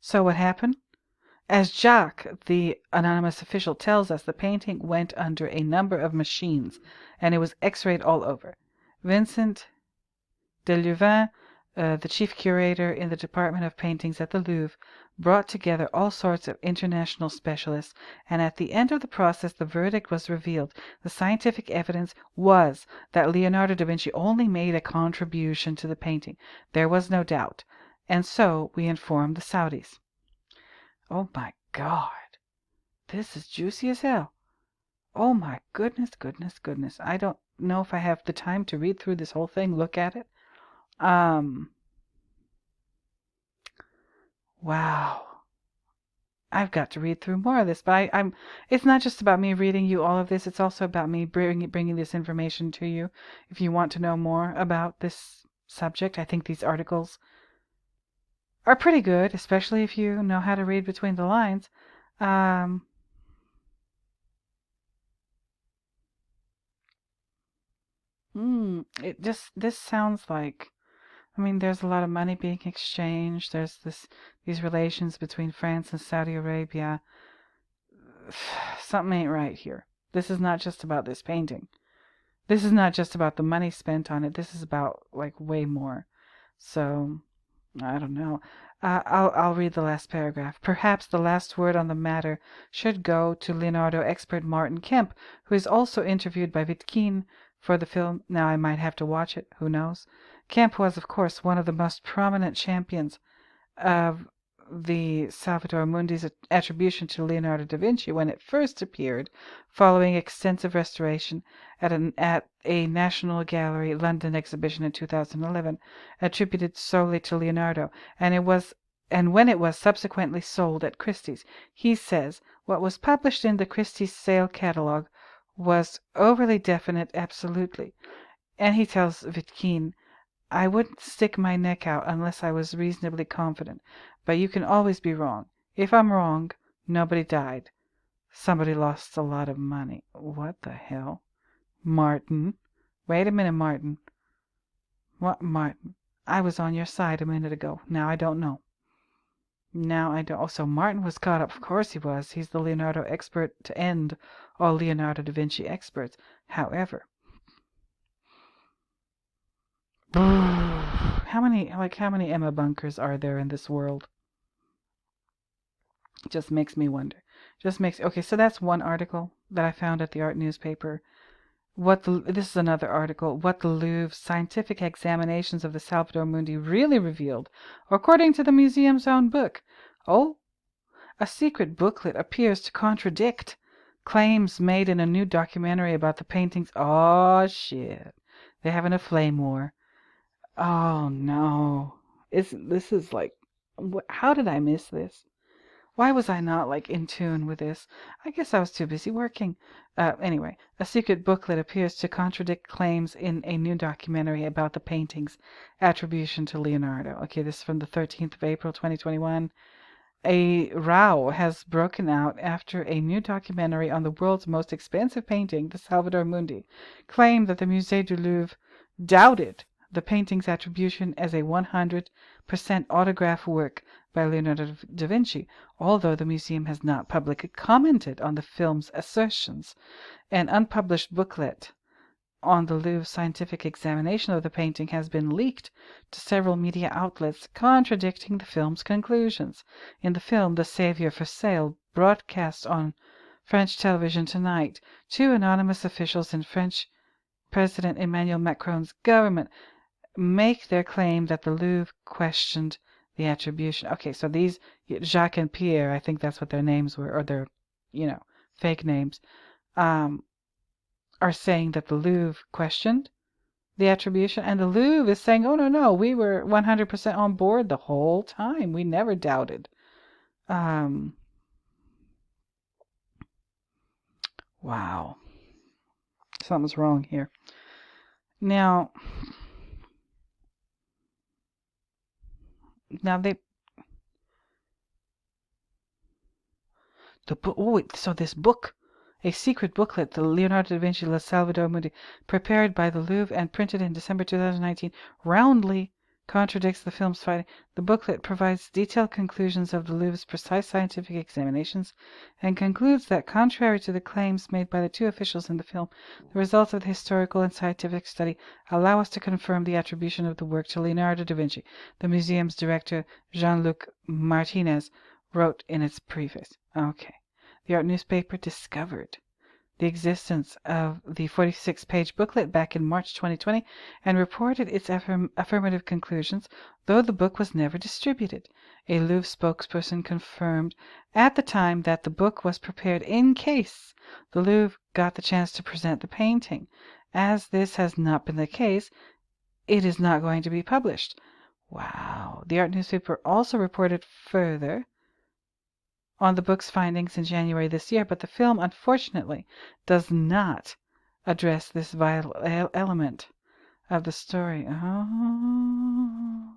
So what happened? As Jacques, the anonymous official, tells us, the painting went under a number of machines, and it was x-rayed all over. Vincent de Louvain, the chief curator in the Department of Paintings at the Louvre, brought together all sorts of international specialists, and at the end of the process the verdict was revealed. The scientific evidence was that Leonardo da Vinci only made a contribution to the painting. There was no doubt. And so we informed the Saudis. Oh my God. This is juicy as hell. Oh my goodness. I don't know if I have the time to read through this whole thing, look at it. Wow. I've got to read through more of this, but it's not just about me reading you all of this, it's also about me bringing this information to you. If you want to know more about this subject, I think these articles are pretty good, especially if you know how to read between the lines. This sounds like, I mean, there's a lot of money being exchanged. There's these relations between France and Saudi Arabia. Something ain't right here. This is not just about this painting. This is not just about the money spent on it. This is about, like, way more. So, I don't know. I'll read the last paragraph. Perhaps the last word on the matter should go to Leonardo expert Martin Kemp, who is also interviewed by Wittgen for the film. Now I might have to watch it. Who knows? Kemp was, of course, one of the most prominent champions of the Salvator Mundi's attribution to Leonardo da Vinci when it first appeared, following extensive restoration at a National Gallery London exhibition in 2011, attributed solely to Leonardo, and when it was subsequently sold at Christie's. He says what was published in the Christie's sale catalogue was overly definite, absolutely. And he tells Wittgen, I wouldn't stick my neck out unless I was reasonably confident, but you can always be wrong. If I'm wrong, nobody died. Somebody lost a lot of money. What the hell? Martin. Wait a minute, Martin. What, Martin? I was on your side a minute ago. Now I don't know. Now I don't. Oh, so Martin was caught up. Of course he was. He's the Leonardo expert to end all Leonardo da Vinci experts. However, how many Emma Bunkers are there in this world? It just makes me wonder. Okay, so that's one article that I found at the art newspaper. This is another article. What the Louvre's scientific examinations of the Salvator Mundi really revealed, according to the museum's own book. Oh, a secret booklet appears to contradict claims made in a new documentary about the paintings. Oh shit, they're having a flame war. Oh no, this is like, how did I miss this? Why was I not, like, in tune with this? I guess I was too busy working. Anyway, a secret booklet appears to contradict claims in a new documentary about the painting's attribution to Leonardo. Okay, this is from the 13th of April, 2021. A row has broken out after a new documentary on the world's most expensive painting, the Salvator Mundi, claimed that the Musée du Louvre doubted the painting's attribution as a 100% autograph work by Leonardo da Vinci, although the museum has not publicly commented on the film's assertions. An unpublished booklet on the Louvre's scientific examination of the painting has been leaked to several media outlets, contradicting the film's conclusions. In the film The Savior for Sale, broadcast on French television tonight, two anonymous officials in French President Emmanuel Macron's government make their claim that the Louvre questioned the attribution. Okay, so these Jacques and Pierre, I think that's what their names were, or their, fake names, are saying that the Louvre questioned the attribution, and the Louvre is saying, oh, no, we were 100% on board the whole time. We never doubted. Wow. Something's wrong here. Now they... So this book, a secret booklet, the Leonardo da Vinci Salvator Mundi, prepared by the Louvre and printed in December 2019, roundly contradicts the film's finding. The booklet provides detailed conclusions of the Louvre's precise scientific examinations and concludes that, contrary to the claims made by the two officials in the film, the results of the historical and scientific study allow us to confirm the attribution of the work to Leonardo da Vinci, the museum's director Jean-Luc Martinez wrote in its preface. Okay. The art newspaper discovered the existence of the 46-page booklet back in March 2020 and reported its affirmative conclusions, though the book was never distributed. A Louvre spokesperson confirmed at the time that the book was prepared in case the Louvre got the chance to present the painting. As this has not been the case, it is not going to be published. Wow. The art newspaper also reported further on the book's findings in January this year, but the film, unfortunately, does not address this vital element of the story. Oh.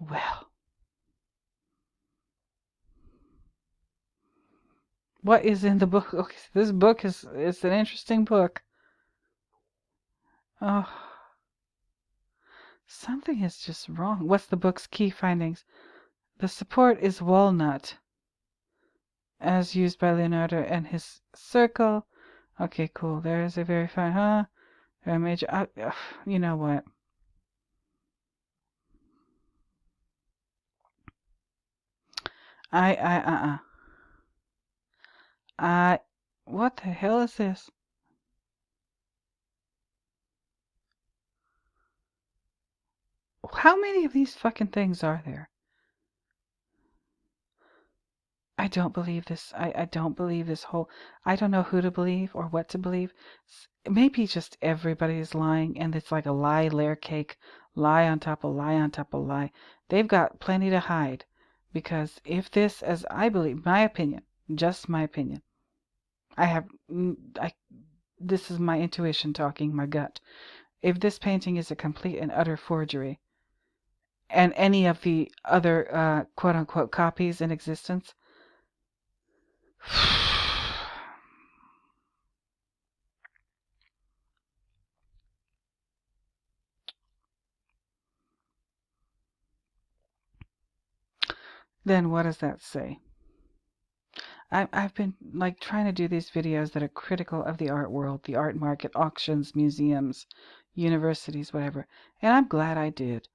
Well. What is in the book? Okay, this book is an interesting book. Oh. Something is just wrong. What's the book's key findings? The support is walnut, as used by Leonardo and his circle. Okay, cool. There is a very fine, very major. You know what? What the hell is this? How many of these fucking things are there? I don't believe this. I don't believe this whole... I don't know who to believe or what to believe. Maybe just everybody is lying and it's like a lie layer cake. Lie on top of lie on top of lie. They've got plenty to hide. Because if this, as I believe, my opinion, just my opinion, this is my intuition talking, my gut. If this painting is a complete and utter forgery, and any of the other quote-unquote copies in existence, then what does that say? I've been like trying to do these videos that are critical of the art world, the art market, auctions, museums, universities, whatever, and I'm glad I did.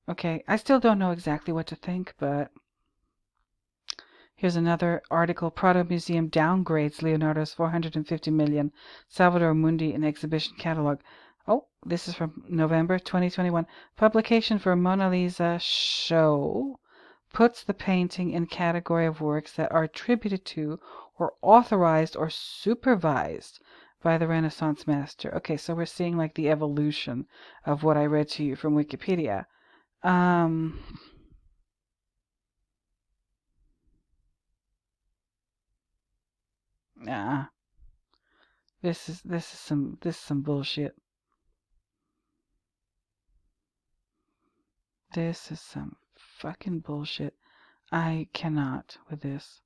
Okay, I still don't know exactly what to think, but here's another article. Prado Museum downgrades Leonardo's 450 million Salvator Mundi in exhibition catalog. Oh, this is from November 2021. Publication for Mona Lisa show puts the painting in category of works that are attributed to or authorized or supervised by the Renaissance master. Okay, so we're seeing like the evolution of what I read to you from Wikipedia. Nah. This is some bullshit. This is some fucking bullshit. I cannot with this.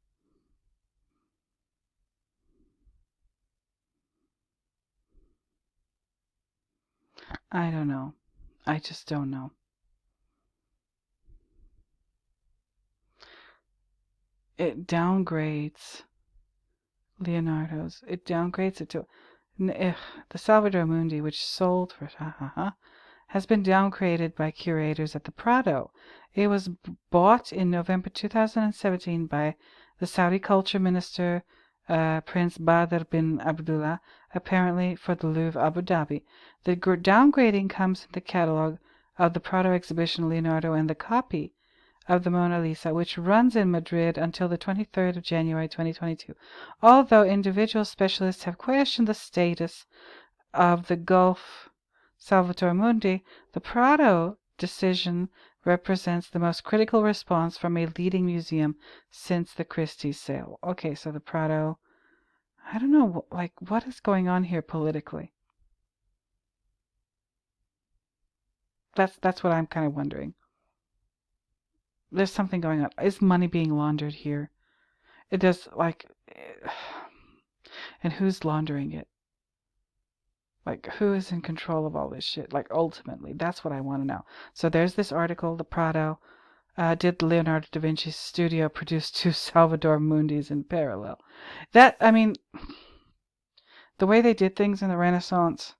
I don't know. I just don't know. It downgrades Leonardo's. It downgrades it to... The Salvator Mundi, which sold for has been downgraded by curators at the Prado. It was bought in November 2017 by the Saudi culture minister Prince Badr bin Abdullah, apparently for the Louvre Abu Dhabi. The downgrading comes in the catalogue of the Prado exhibition Leonardo and the copy of the Mona Lisa, which runs in Madrid until the 23rd of January 2022. Although individual specialists have questioned the status of the Gulf Salvator Mundi, the Prado decision represents the most critical response from a leading museum since the Christie's sale. Okay, so the Prado, I don't know, like, what is going on here politically? That's what I'm kind of wondering. There's something going on. Is money being laundered here? It does, like, and who's laundering it? Like, who is in control of all this shit? Like, ultimately, that's what I want to know. So there's this article, the Prado. Did Leonardo da Vinci's studio produce two Salvator Mundis in parallel? That, I mean, the way they did things in the Renaissance,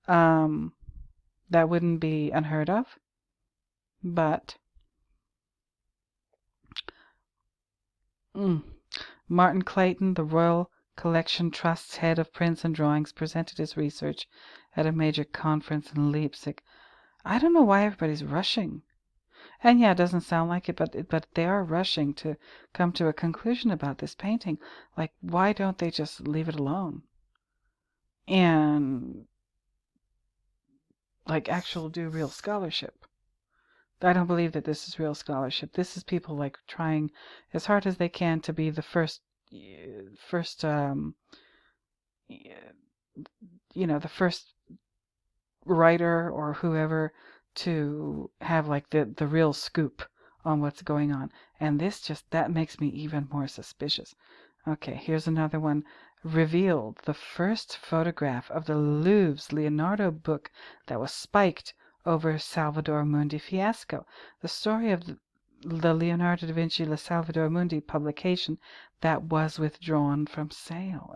that wouldn't be unheard of. But Martin Clayton, the Royal Collection Trust's head of prints and drawings, presented his research at a major conference in Leipzig. I don't know why everybody's rushing. And yeah, it doesn't sound like it, but they are rushing to come to a conclusion about this painting. Like, why don't they just leave it alone? And, like, do real scholarship. I don't believe that this is real scholarship. This is people, like, trying as hard as they can to be the first the first writer or whoever to have, like, the real scoop on what's going on. And that makes me even more suspicious. Okay, here's another one. Revealed the first photograph of the Louvre's Leonardo book that was spiked over Salvator Mundi fiasco. The story of the Leonardo da Vinci La Salvator Mundi publication that was withdrawn from sale.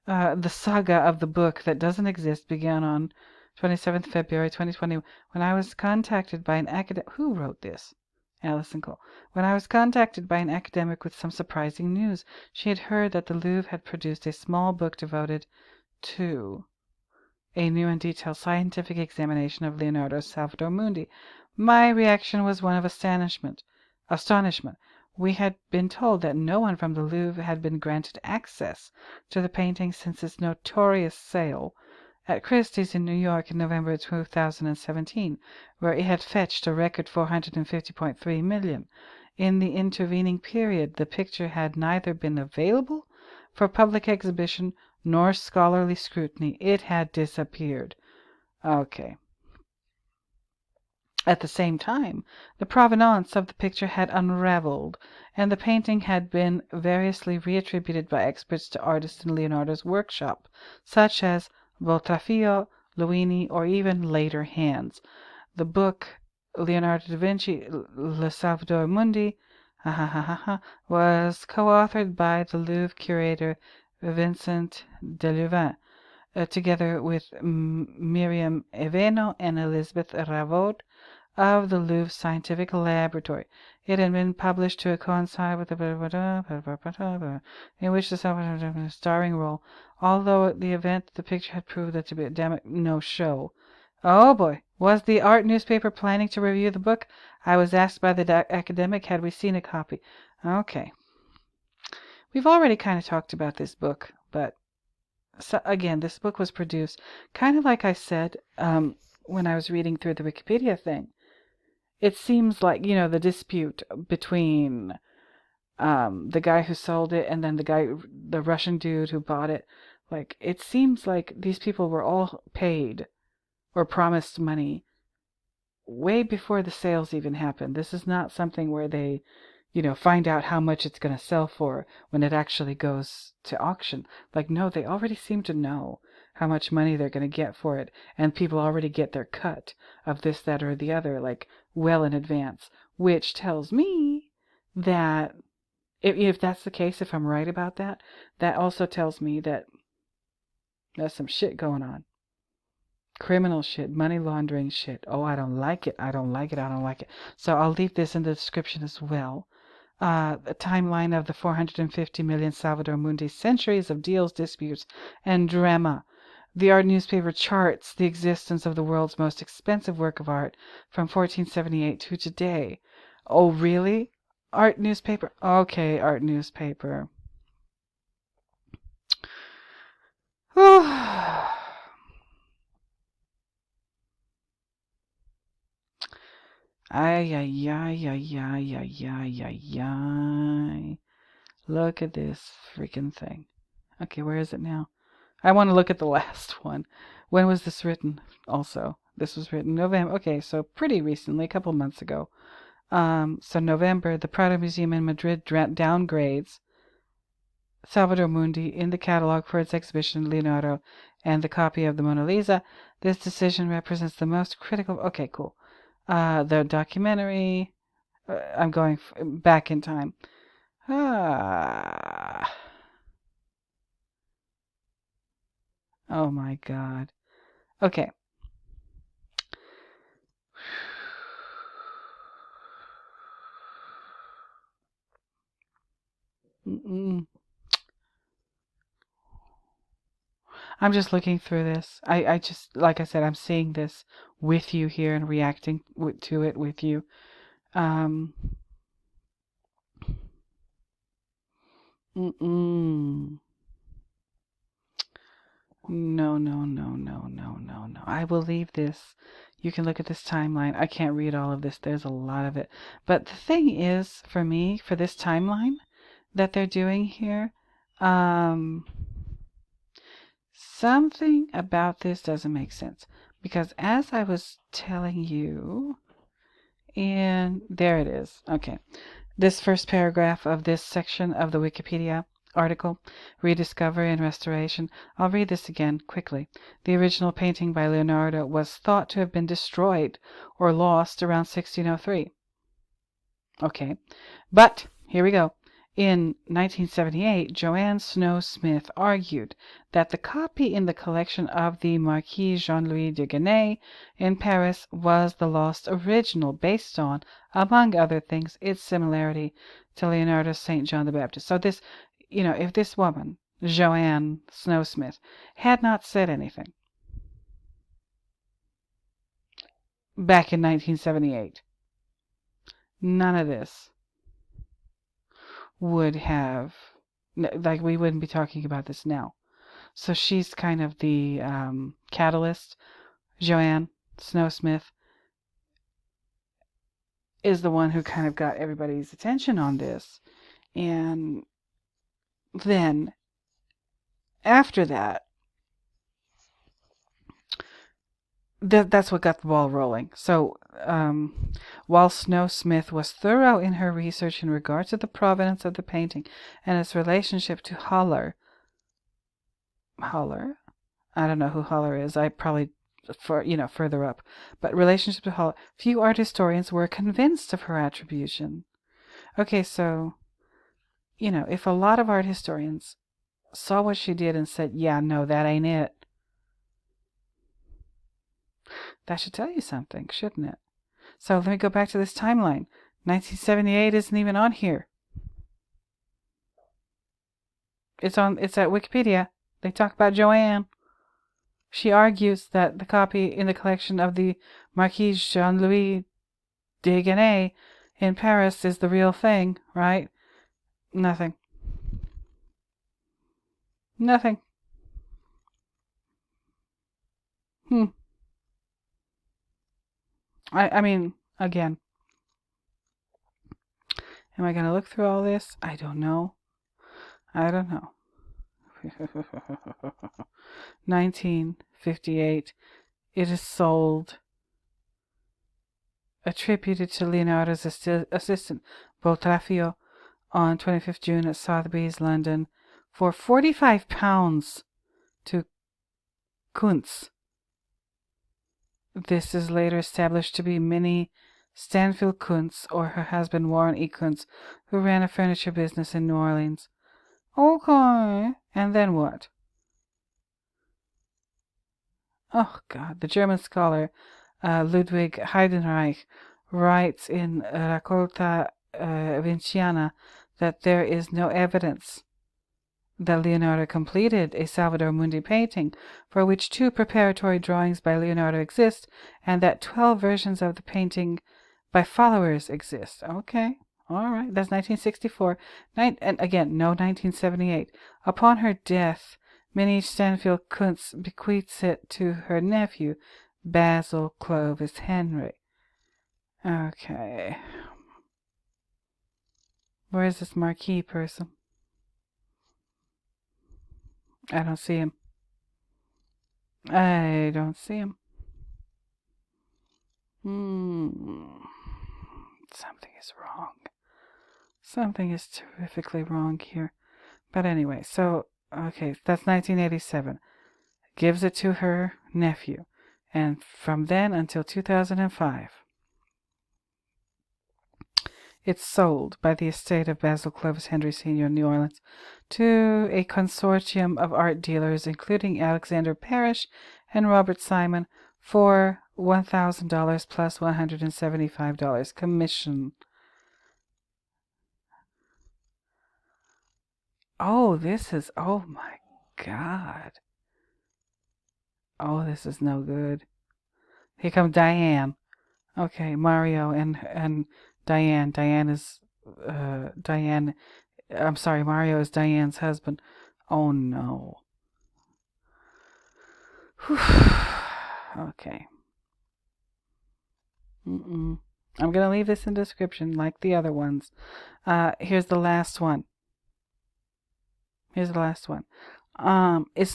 Oh. The saga of the book that doesn't exist began on 27th February 2020 when I was contacted by an academic. Who wrote this? Alison Cole. When I was contacted by an academic with some surprising news. She had heard that the Louvre had produced a small book devoted to a new and detailed scientific examination of Leonardo's Salvator Mundi. My reaction was one of astonishment. We had been told that no one from the Louvre had been granted access to the painting since its notorious sale at Christie's in New York in November 2017, where it had fetched a record $450.3 million. In the intervening period, the picture had neither been available for public exhibition nor scholarly scrutiny. It had disappeared. Okay. At the same time, the provenance of the picture had unraveled, and the painting had been variously reattributed by experts to artists in Leonardo's workshop, such as Boltraffio, Luini, or even later hands. The book Leonardo da Vinci, Le Salvator Mundi, was co-authored by the Louvre curator Vincent Delouvain, together with Miriam Eveno and Elizabeth Ravaud of the Louvre Scientific Laboratory. It had been published to coincide with the in which the starring role, although the event the picture had proved that to be a no-show. Oh boy, was the art newspaper planning to review the book? I was asked by the academic had we seen a copy. Okay. We've already kind of talked about this book, but so, again, this book was produced kind of like I said when I was reading through the Wikipedia thing. It seems like, the dispute between the guy who sold it and then the Russian dude who bought it. Like, it seems like these people were all paid or promised money way before the sales even happened. This is not something where they find out how much it's going to sell for when it actually goes to auction. Like, no, they already seem to know how much money they're going to get for it, and people already get their cut of this, that, or the other, like, well in advance, which tells me that if that's the case, if I'm right about that, that also tells me that There's some shit going on. Criminal shit, money laundering shit. Oh, I don't like it. I don't like it. I don't like it. So I'll leave this in the description as well. A timeline of the 450 million Salvator Mundi centuries of deals, disputes, and drama. The art newspaper charts the existence of the world's most expensive work of art from 1478 to today. Oh, really? Art newspaper? Okay, art newspaper. Ay, ay, ay, ay, ay, ay, ay, ay, ay. Look at this freaking thing. Okay, where is it now? I want to look at the last one. When was this written? Also, this was written November. Okay, so pretty recently, a couple months ago. So November, the Prado Museum in Madrid downgrades Salvator Mundi in the catalog for its exhibition Leonardo and the copy of the Mona Lisa. This decision represents the most critical. Okay, cool. The documentary. I'm going back in time. Ah. Oh my God. Okay. Mm-mm. I'm just looking through this. I just, like I said, I'm seeing this with you here and reacting to it with you. Um, mm-mm. No, no, no, no, no, no, no. I will leave this. You can look at this timeline. I can't read all of this. There's a lot of it. But the thing is, for me, for this timeline that they're doing here, something about this doesn't make sense. Because as I was telling you, and there it is. Okay. This first paragraph of this section of the Wikipedia article, Rediscovery and Restoration. I'll read this again quickly. The original painting by Leonardo was thought to have been destroyed or lost around 1603. Okay. But, here we go. In 1978, Joanne Snow Smith argued that the copy in the collection of the Marquis Jean-Louis de Ganay in Paris was the lost original, based on, among other things, its similarity to Leonardo's St. John the Baptist. So this, if this woman, Joanne Snow Smith, had not said anything back in 1978, none of this would have, like, we wouldn't be talking about this now. So she's kind of the catalyst. Joanne Snow Smith is the one who kind of got everybody's attention on this. And then after that, that's what got the ball rolling. So while Snow Smith was thorough in her research in regards to the provenance of the painting and its relationship to Haller, I don't know who Haller is. I probably further up. But relationship to Haller, few art historians were convinced of her attribution. Okay, so, if a lot of art historians saw what she did and said, yeah, no, that ain't it, that should tell you something, shouldn't it? So let me go back to this timeline. 1978 isn't even on here. It's at Wikipedia. They talk about Joanne. She argues that the copy in the collection of the Marquis Jean-Louis de Ganay in Paris is the real thing, right? Nothing. Nothing. I mean, again, am I going to look through all this? I don't know. 1958. It is sold. Attributed to Leonardo's assistant Boltraffio on 25th June at Sotheby's, London, for £45 to Kuntz. This is later established to be Minnie Stanfield Kuntz, or her husband Warren E. Kuntz, who ran a furniture business in New Orleans. Okay, and then what? Oh God, the German scholar Ludwig Heidenreich writes in Raccolta Vinciana that there is no evidence that Leonardo completed a Salvator Mundi painting, for which 2 preparatory drawings by Leonardo exist, and that 12 versions of the painting by followers exist. Okay, all right, that's 1964. And again, no 1978. Upon her death, Minnie Stanfield Kuntz bequeaths it to her nephew, Basil Clovis Henry. Okay. Where is this marquee person? I don't see him. I don't see him. Something is wrong. Something is terrifically wrong here. But anyway, so, okay, that's 1987. Gives it to her nephew. And from then until 2005, it's sold by the estate of Basil Clovis Henry Sr. in New Orleans to a consortium of art dealers, including Alexander Parrish and Robert Simon, for $1,000 plus $175 commission. Oh, oh my God. Oh, this is no good. Here comes Diane. Okay, Mario and Diane. Diane is, Diane, I'm sorry, Mario is Diane's husband. Oh no. Okay. I'm gonna leave this in description like the other ones. Here's the last one. It's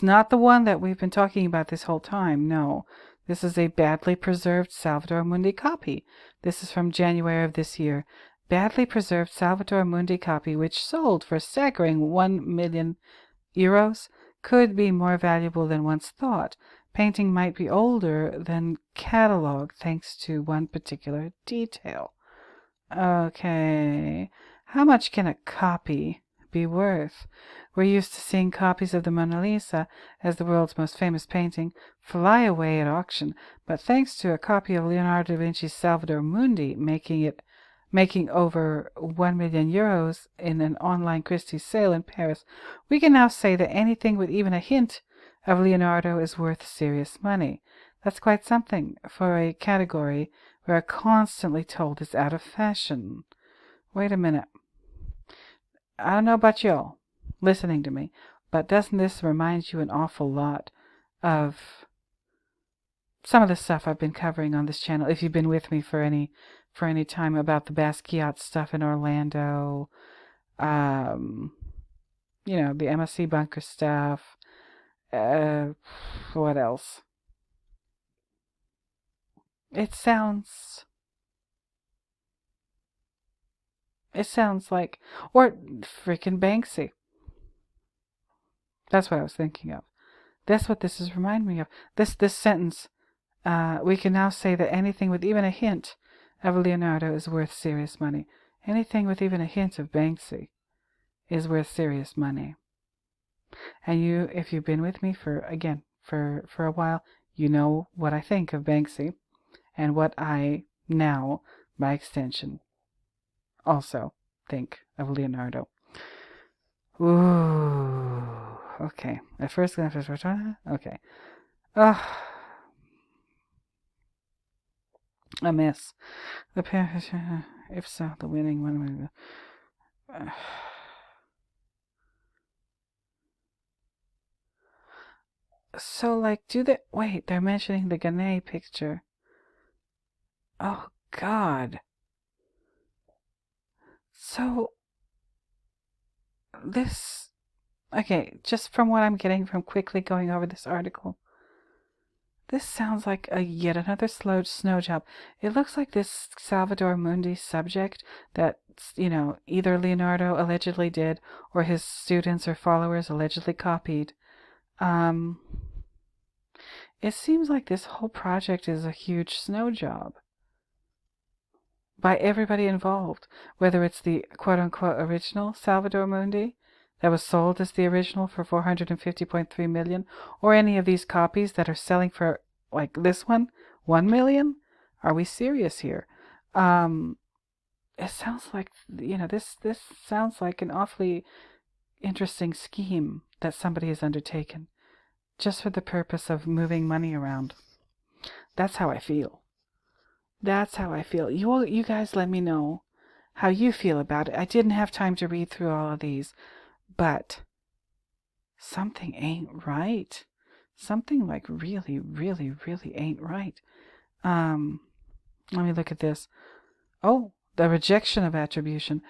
not the one that we've been talking about this whole time. No. This is a badly preserved Salvator Mundi copy. This is from January of this year. Badly preserved Salvator Mundi copy, which sold for a staggering 1 million euros, could be more valuable than once thought. Painting might be older than catalog thanks to one particular detail. Okay. How much can a copy be worth? We're used to seeing copies of the Mona Lisa, as the world's most famous painting, fly away at auction, but thanks to a copy of Leonardo da Vinci's Salvator Mundi making over 1 million euros in an online Christie's sale in Paris, we can now say that anything with even a hint of Leonardo is worth serious money. That's quite something for a category we're constantly told is out of fashion. Wait a minute. I don't know about y'all listening to me, but doesn't this remind you an awful lot of some of the stuff I've been covering on this channel? If you've been with me for any time, about the Basquiat stuff in Orlando, the MSC bunker stuff, what else? It sounds like, or freaking Banksy. That's what I was thinking of. That's what this is reminding me of. This sentence, we can now say that anything with even a hint of Leonardo is worth serious money. Anything with even a hint of Banksy is worth serious money. And you, if you've been with me for a while, you know what I think of Banksy, and what I now, by extension, also think of Leonardo. Ooh, okay. At first glance, okay. A miss. If so, the winning one. So, like, wait, they're mentioning the Ganet picture. Oh, God. So, this, okay, just from what I'm getting from quickly going over this article, this sounds like yet another snow job. It looks like this Salvator Mundi subject that, either Leonardo allegedly did or his students or followers allegedly copied. It seems like this whole project is a huge snow job by everybody involved, whether it's the quote-unquote original Salvator Mundi that was sold as the original for $450.3 million, or any of these copies that are selling for Like this one, 1 million? Are we serious here? Um, it sounds like, this sounds like an awfully interesting scheme that somebody has undertaken just for the purpose of moving money around. That's how I feel. That's how I feel. You guys let me know how you feel about it. I didn't have time to read through all of these, but something ain't right. Something like really, really, really ain't right. Um, Let me look at this. Oh, the rejection of attribution.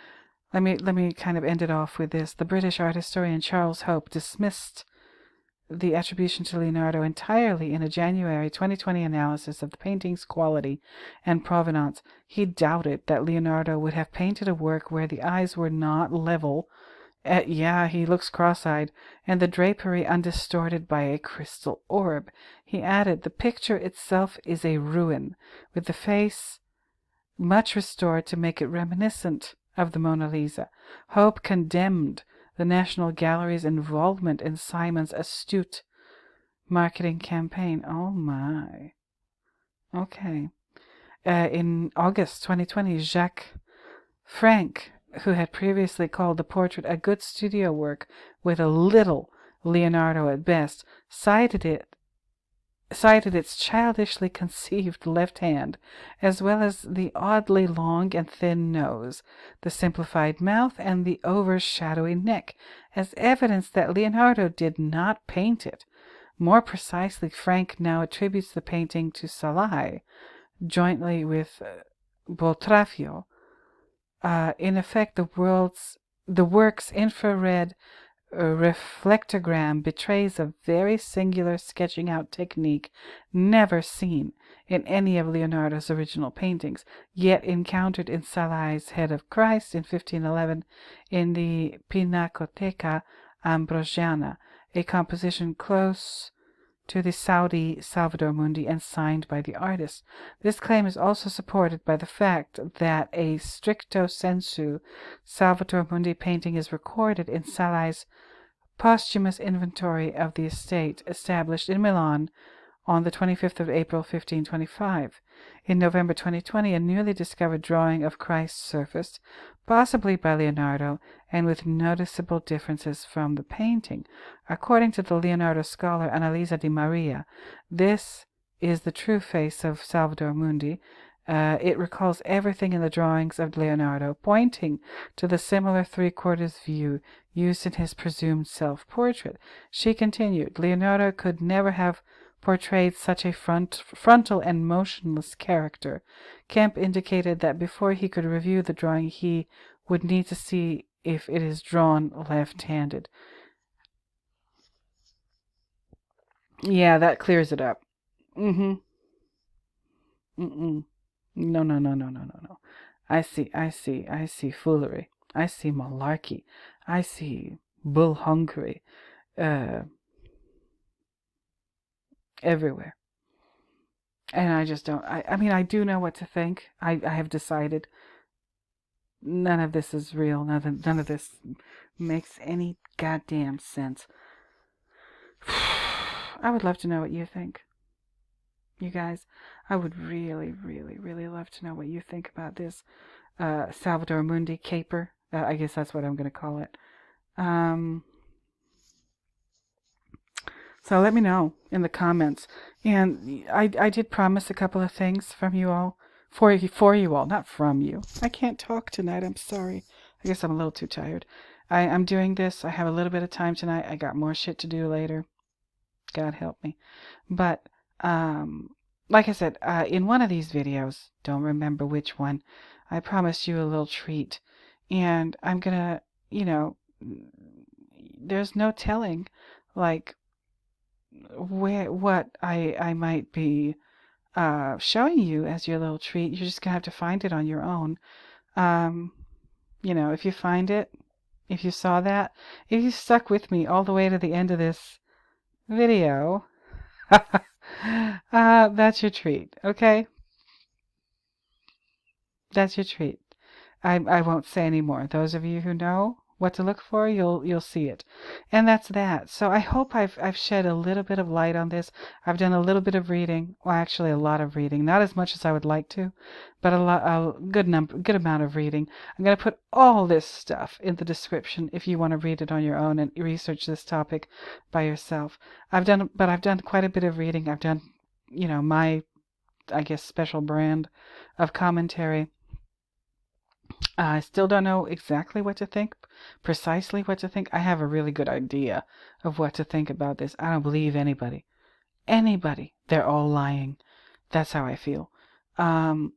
Let me kind of end it off with this. The British art historian Charles Hope dismissed the attribution to Leonardo entirely in a January 2020 analysis of the painting's quality and provenance. He doubted that Leonardo would have painted a work where the eyes were not level. Yeah, he looks cross-eyed, and the drapery undistorted by a crystal orb. He added, the picture itself is a ruin, with the face much restored to make it reminiscent of the Mona Lisa. Hope condemned the National Gallery's involvement in Simon's astute marketing campaign. Oh my. Okay. In August 2020, Jacques Frank, who had previously called the portrait a good studio work with a little Leonardo at best, cited its childishly conceived left hand, as well as the oddly long and thin nose, the simplified mouth, and the overshadowing neck, as evidence that Leonardo did not paint it. More precisely, Frank now attributes the painting to Salai, jointly with Boltraffio. In effect, the work's infrared reflectogram betrays a very singular sketching out technique never seen in any of Leonardo's original paintings, yet encountered in Salai's Head of Christ in 1511 in the Pinacoteca Ambrosiana, a composition close to the Saudi Salvator Mundi and signed by the artist. This claim is also supported by the fact that a stricto sensu Salvator Mundi painting is recorded in Salai's posthumous inventory of the estate established in Milan on the 25th of April 1525. In November 2020, a newly discovered drawing of Christ surfaced, possibly by Leonardo, and with noticeable differences from the painting. According to the Leonardo scholar Annalisa Di Maria, this is the true face of Salvator Mundi. It recalls everything in the drawings of Leonardo, pointing to the similar three-quarters view used in his presumed self-portrait. She continued, Leonardo could never have portrayed such a frontal and motionless character. Kemp indicated that before he could review the drawing, he would need to see if it is drawn left-handed. Yeah, that clears it up. Mm-hmm. Mm-mm. No. I see foolery. I see malarkey. I see bull-hungry. Everywhere. And I just don't. I mean, I do know what to think. I have decided none of this is real. None of this makes any goddamn sense. I would love to know what you think. You guys, I would really, really, really love to know what you think about this Salvator Mundi caper. I guess that's what I'm going to call it. So let me know in the comments. And I did promise a couple of things from you all. For you all, not from you. I can't talk tonight. I'm sorry. I guess I'm a little too tired. I'm doing this. I have a little bit of time tonight. I got more shit to do later. God help me. But, like I said, in one of these videos, don't remember which one, I promised you a little treat. And I'm gonna, there's no telling, like, what I might be showing you as your little treat. You're just gonna have to find it on your own. If you find it, if you saw that, if you stuck with me all the way to the end of this video, that's your treat, okay? That's your treat. I won't say any more. Those of you who know what to look for, you'll see it. And that's that. So I hope I've shed a little bit of light on this. I've done a little bit of reading, well, actually a lot of reading, not as much as I would like to, but a good amount of reading. I'm going to put all this stuff in the description if you want to read it on your own and research this topic by yourself. I've done quite a bit of reading. I've done, my, I guess, special brand of commentary. I still don't know exactly what to think, precisely what to think. I have a really good idea of what to think about this. I don't believe anybody. Anybody. They're all lying. That's how I feel. And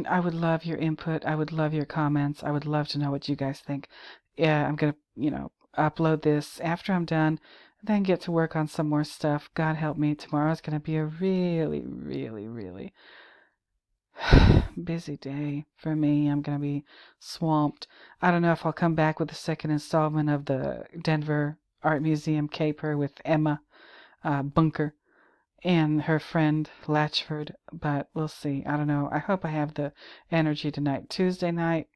I would love your input. I would love your comments. I would love to know what you guys think. Yeah, I'm gonna, upload this after I'm done, then get to work on some more stuff. God help me. Tomorrow's gonna be a really, really, really busy day for me. I'm going to be swamped. I don't know if I'll come back with the second installment of the Denver Art Museum caper with Emma Bunker and her friend Latchford, but we'll see. I don't know. I hope I have the energy tonight. Tuesday night,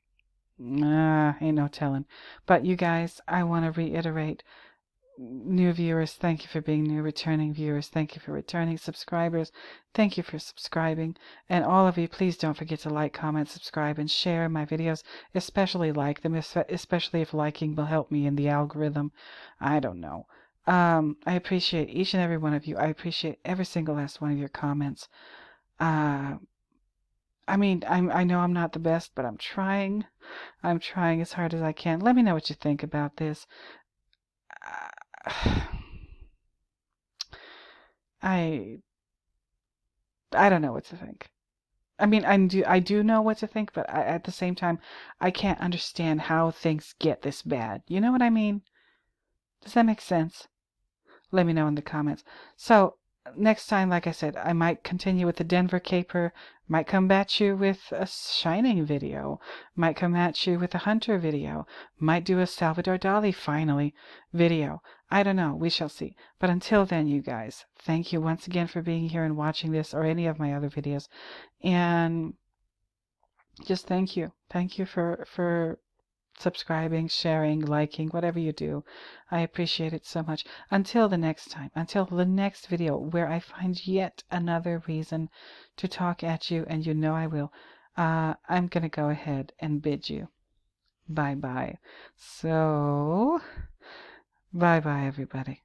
ain't no telling. But you guys, I want to reiterate, new viewers, thank you for being new. Returning viewers, thank you for returning. Subscribers, thank you for subscribing. And all of you, please don't forget to like, comment, subscribe, and share my videos, especially like them, especially if liking will help me in the algorithm. I don't know. I appreciate each and every one of you. I appreciate every single last one of your comments. I mean, I know I'm not the best, but I'm trying. I'm trying as hard as I can. Let me know what you think about this. I don't know what to think. I mean, I do know what to think, but at the same time, I can't understand how things get this bad. You know what I mean? Does that make sense? Let me know in the comments. So, next time, like I said, I might continue with the Denver caper, might come at you with a Shining video, might come at you with a Hunter video, might do a Salvador Dali finally video. I don't know. We shall see. But until then, you guys, thank you once again for being here and watching this or any of my other videos. And just thank you. Thank you for subscribing, sharing, liking, whatever you do. I appreciate it so much. Until the next time, until the next video where I find yet another reason to talk at you, and you know I will, I'm going to go ahead and bid you bye-bye. So, bye-bye, everybody.